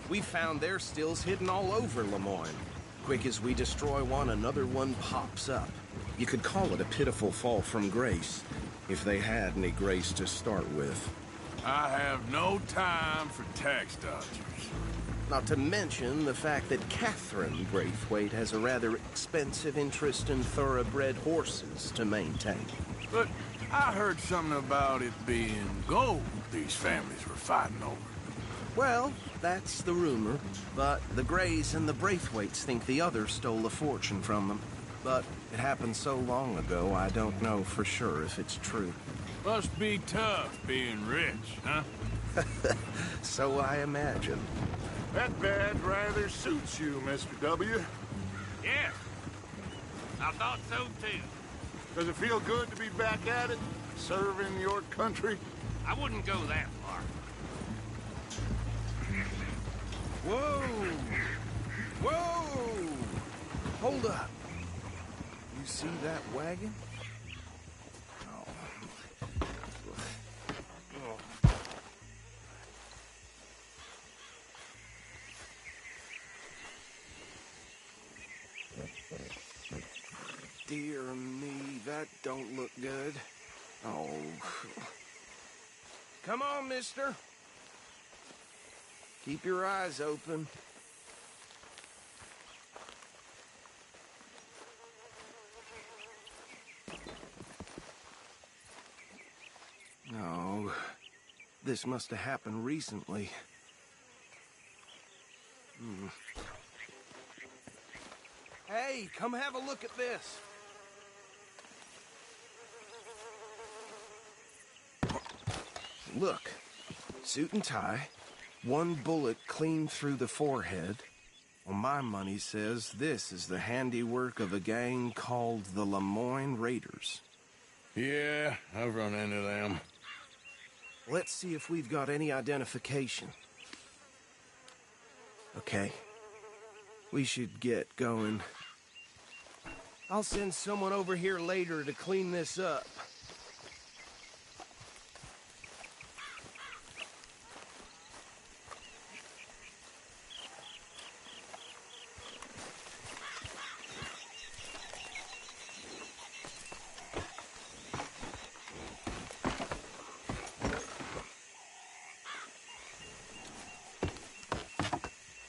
We found their stills hidden all over Lemoyne. Quick as we destroy one, another one pops up. You could call it a pitiful fall from grace, if they had any grace to start with. I have no time for tax dodgers. Not to mention the fact that Catherine Braithwaite has a rather expensive interest in thoroughbred horses to maintain. But I heard something about it being gold these families were fighting over. Well, that's the rumor, but the Greys and the Braithwaites think the others stole a fortune from them. But it happened so long ago, I don't know for sure if it's true. Must be tough being rich, huh? So I imagine. That badge rather suits you, Mr. W. Yes. I thought so, too. Does it feel good to be back at it, serving your country? I wouldn't go that far. Whoa! Whoa! Hold up. You see that wagon? Dear me, that don't look good. Oh. Come on, mister. Keep your eyes open. No. This must have happened recently. Hey, come have a look at this. Look, suit and tie, one bullet clean through the forehead. Well, my money says this is the handiwork of a gang called the Lemoyne Raiders. Yeah, I've run into them. Let's see if we've got any identification. Okay. We should get going. I'll send someone over here later to clean this up.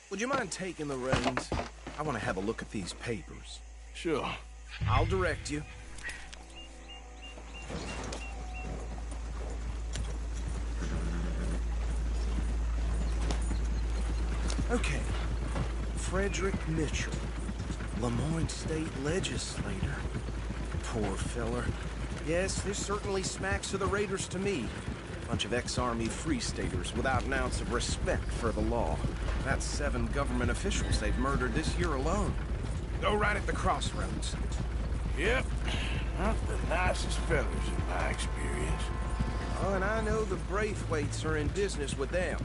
Would you mind taking the reins? I want to have a look at these papers. Sure. I'll direct you. Okay. Frederick Mitchell, Lemoyne State Legislator. Poor feller. Yes, this certainly smacks of the Raiders to me. Bunch of ex-Army Free Staters without an ounce of respect for the law. That's 7 government officials they've murdered this year alone. Go right at the crossroads. Yep. Not the nicest fellas in my experience. Oh, and I know the Braithwaites are in business with them.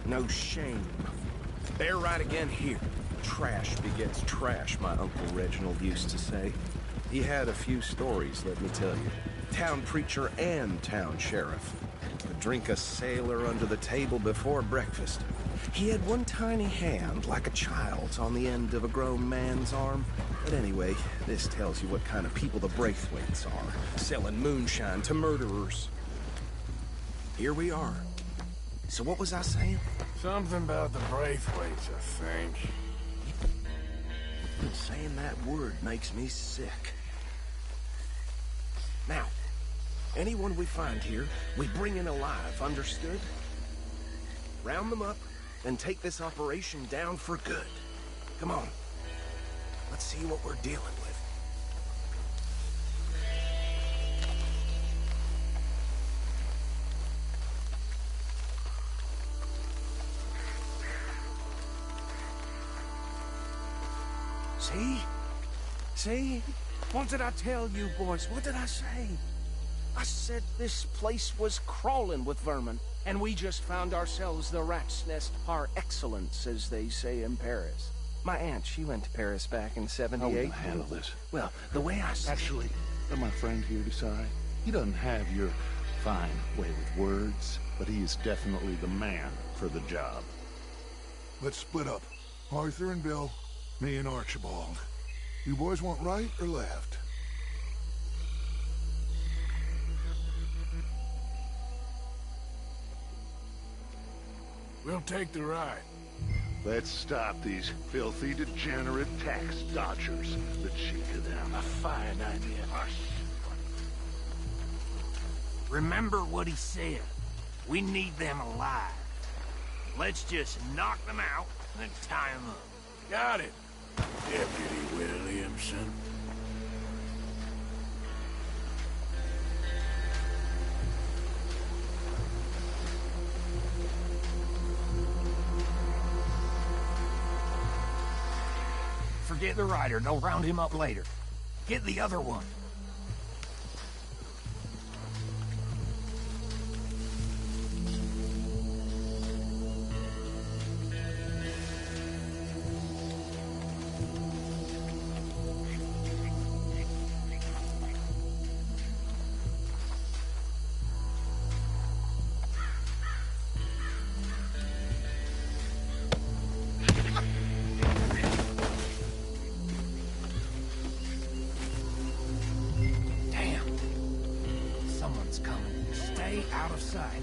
No shame. They're right again here. Trash begets trash, my Uncle Reginald used to say. He had a few stories, let me tell you. Town preacher and town sheriff. Would drink a sailor under the table before breakfast. He had one tiny hand, like a child's, on the end of a grown man's arm. But anyway, this tells you what kind of people the Braithwaites are, selling moonshine to murderers. Here we are. So what was I saying? Something about the Braithwaites, I think. Even saying that word makes me sick. Now, anyone we find here, we bring in alive, understood? Round them up, and take this operation down for good. Come on. Let's see what we're dealing with. See? See? What did I tell you, boys? What did I say? I said this place was crawling with vermin, and we just found ourselves the rat's nest par excellence, as they say in Paris. My aunt, she went to Paris back in How are we '78. gonna handle this? Well, the way I see Actually, let my friend here decide. He doesn't have your fine way with words, but he is definitely the man for the job. Let's split up. Arthur and Bill, me and Archibald. You boys want right or left? We'll take the ride. Let's stop these filthy, degenerate tax dodgers. The cheek of them. A fine idea. Remember what he said. We need them alive. Let's just knock them out and then tie them up. Got it, Deputy Williamson. Forget the rider. Don't round him up later. Get the other one. Out of sight.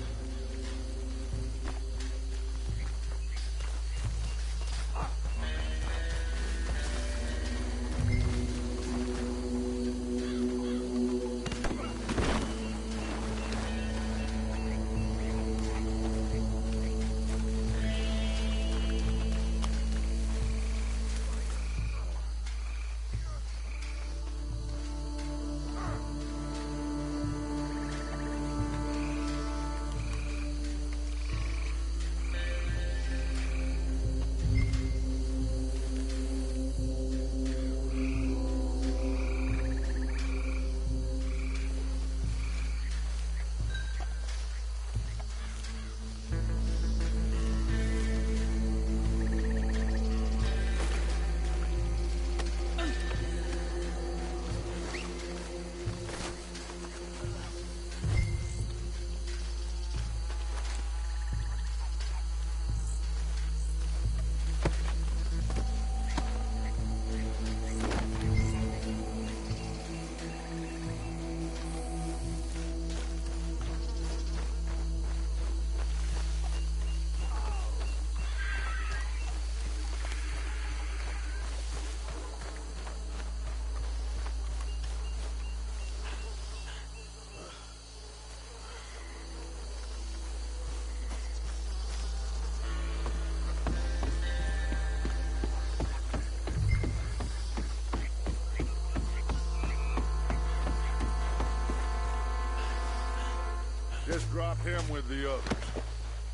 Just drop him with the others.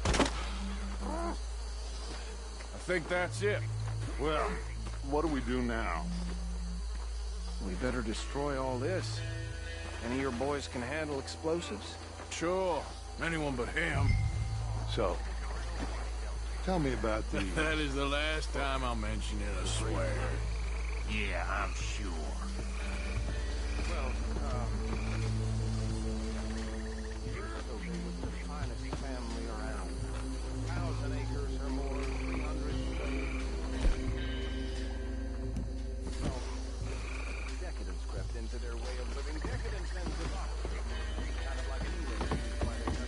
I think that's it. Well, what do we do now? We better destroy all this. Any of your boys can handle explosives? Sure. Anyone but him. So, tell me about the... That is the last time I'll mention it, I swear. Yeah, I'm sure. Well, you're associated with the finest family around. 1,000 acres or more, 300... Well, decadence crept into their way of living. Decadence and democracy. Kind of like England used by their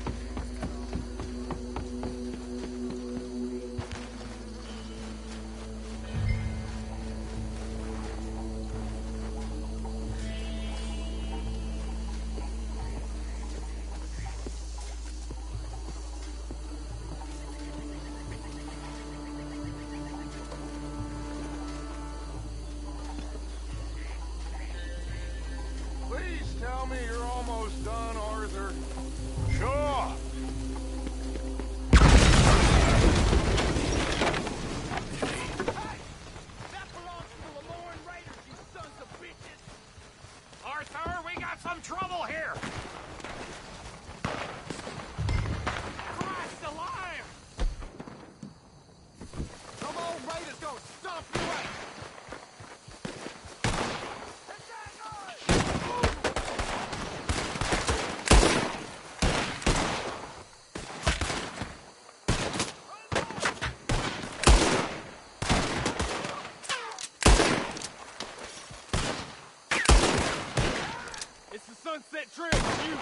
It's the Sunset Trail for you.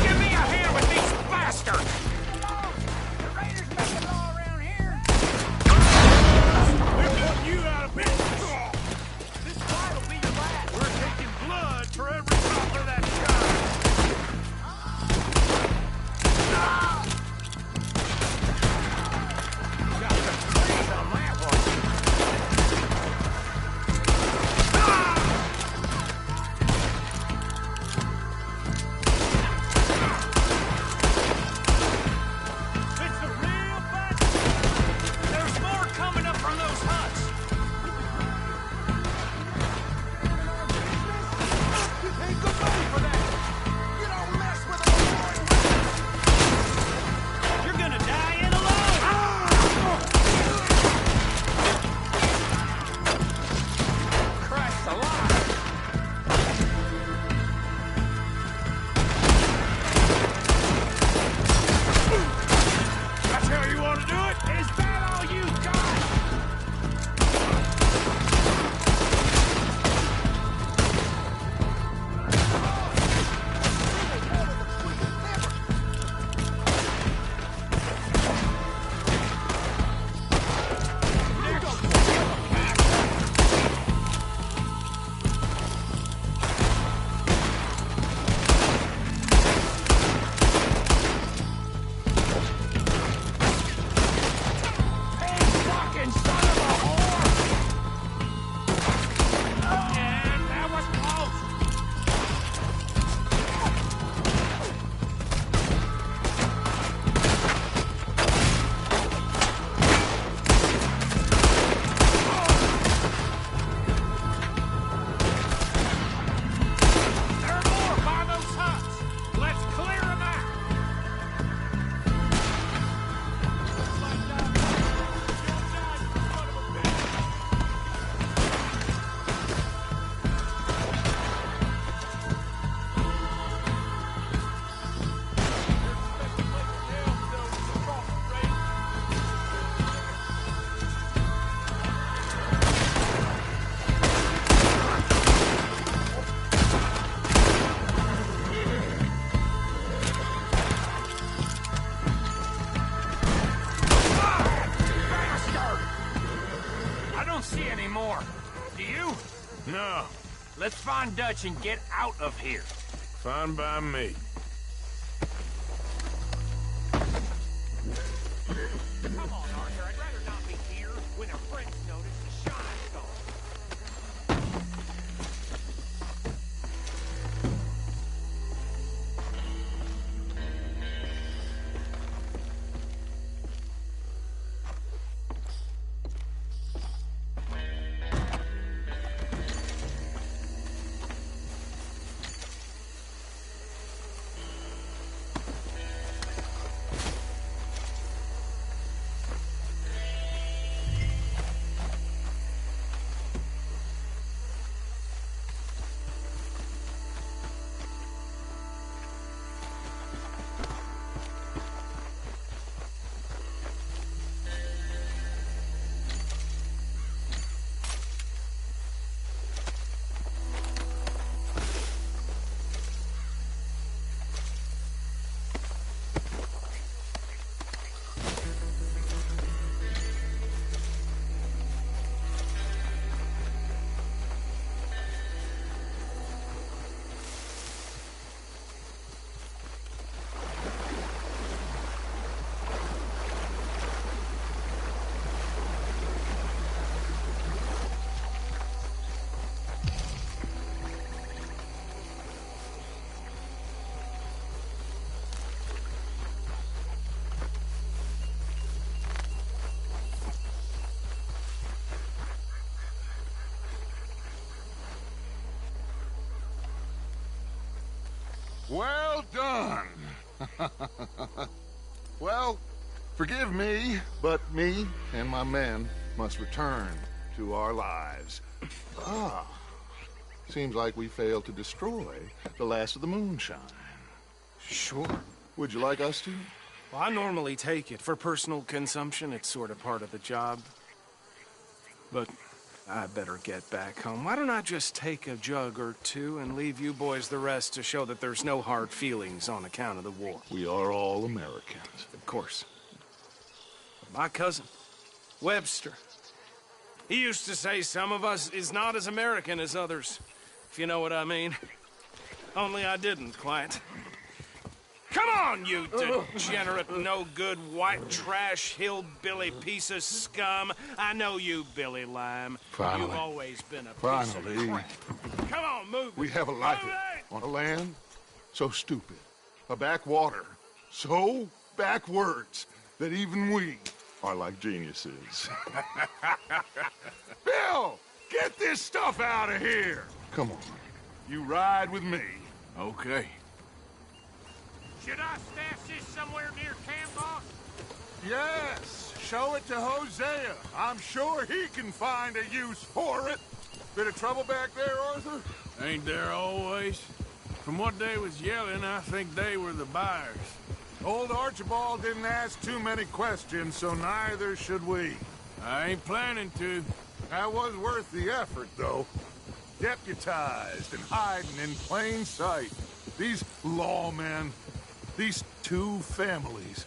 Give me a hand with these bastards! The raiders making law around here. We're putting you out of business. This fight will be your last. We're taking blood for every drop of that shot. It's a real fight! There's more coming up from those huts! Ain't good money for that. You don't mess with a You're gonna die in alone! Christ alive! That's how you want to do it? Is that all you got? Fucking son of a whore! And that was close! There are more by those huts! Let's clear them out! I don't see any more. Do you? No. Let's find Dutch and get out of here. Fine by me. Come on, Arthur. I'd rather not be here when our friends notice the shine's gone. Well done. Well, forgive me, but me and my men must return to our lives. Ah, seems like we failed to destroy the last of the moonshine. Sure. Would you like us to? Well, I normally take it. For personal consumption, it's sort of part of the job. But I better get back home. Why don't I just take a jug or two and leave you boys the rest to show that there's no hard feelings on account of the war? We are all Americans. Of course. But my cousin, Webster, he used to say some of us is not as American as others, if you know what I mean. Only I didn't quite. Come on, you degenerate, no-good, white trash, hillbilly piece of scum. I know you, Billy Lime. Finally. You've always been a piece of crap. Come on, move it. We have a life on a land so stupid, a backwater so backwards that even we are like geniuses. Bill, get this stuff out of here. Come on, you ride with me. Okay. Should I stash this somewhere near camp, boss? Yes, show it to Hosea. I'm sure he can find a use for it. Bit of trouble back there, Arthur? Ain't there always? From what they was yelling, I think they were the buyers. Old Archibald didn't ask too many questions, so neither should we. I ain't planning to. That was worth the effort, though. Deputized and hiding in plain sight. These lawmen, these two families.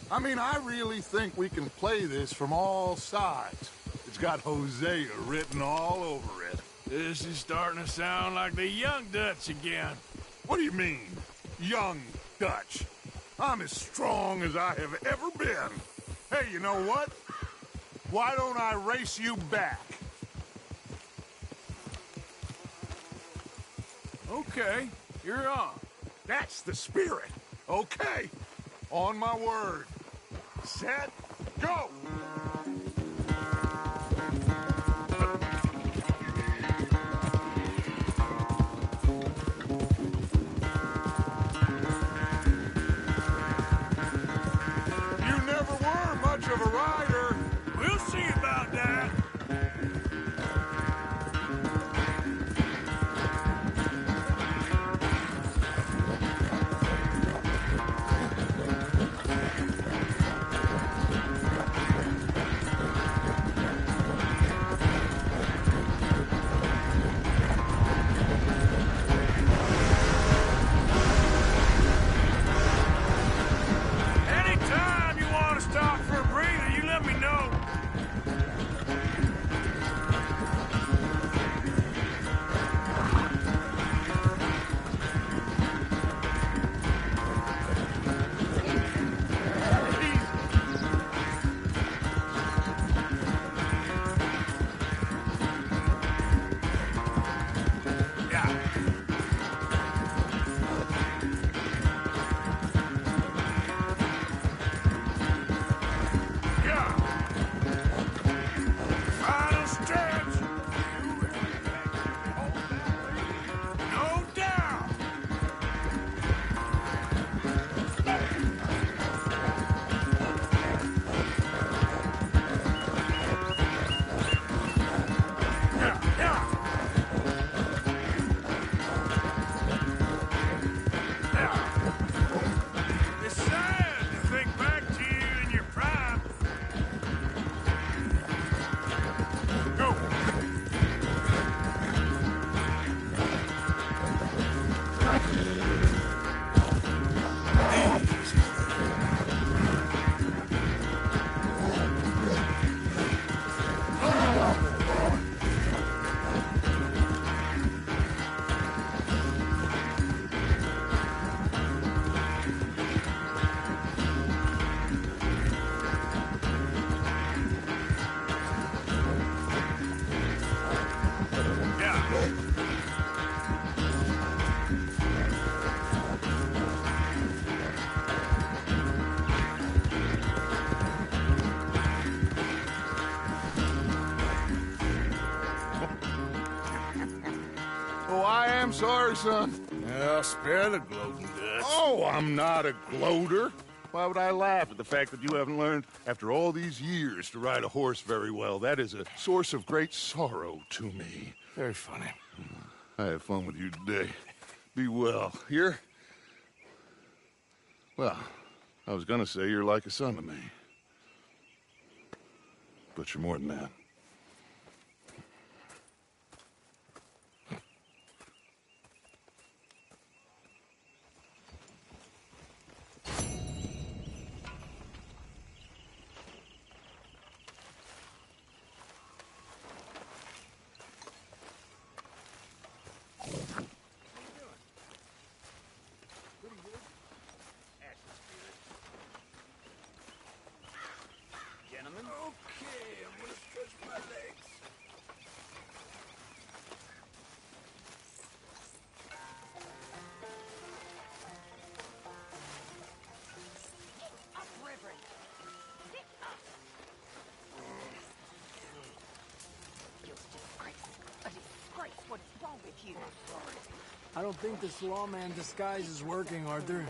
I mean, I really think we can play this from all sides. It's got Hosea written all over it. This is starting to sound like the Young Dutch again. What do you mean, Young Dutch? I'm as strong as I have ever been. Hey, you know what? Why don't I race you back? Okay, you're on. That's the spirit. Okay, on my word. Set, go! You never were much of a rider. We'll see about that. Anytime you want to stop for a breather, you let me know. Final stretch. No doubt. It's sad to think back to you in your prime. Go. Oh, I am sorry, son. Well, spare the gloating, Oh, I'm not a gloater. Why would I laugh at the fact that you haven't learned, after all these years, to ride a horse very well? That is a source of great sorrow to me. Very funny. I had fun with you today. Be well. Here? Well, I was gonna say you're like a son to me. But you're more than that. Gentlemen? Okay, I'm gonna stretch my legs. Up, Reverend. Get up. You're a disgrace. A disgrace. What's wrong with you? I don't think this lawman disguise is working, Arthur.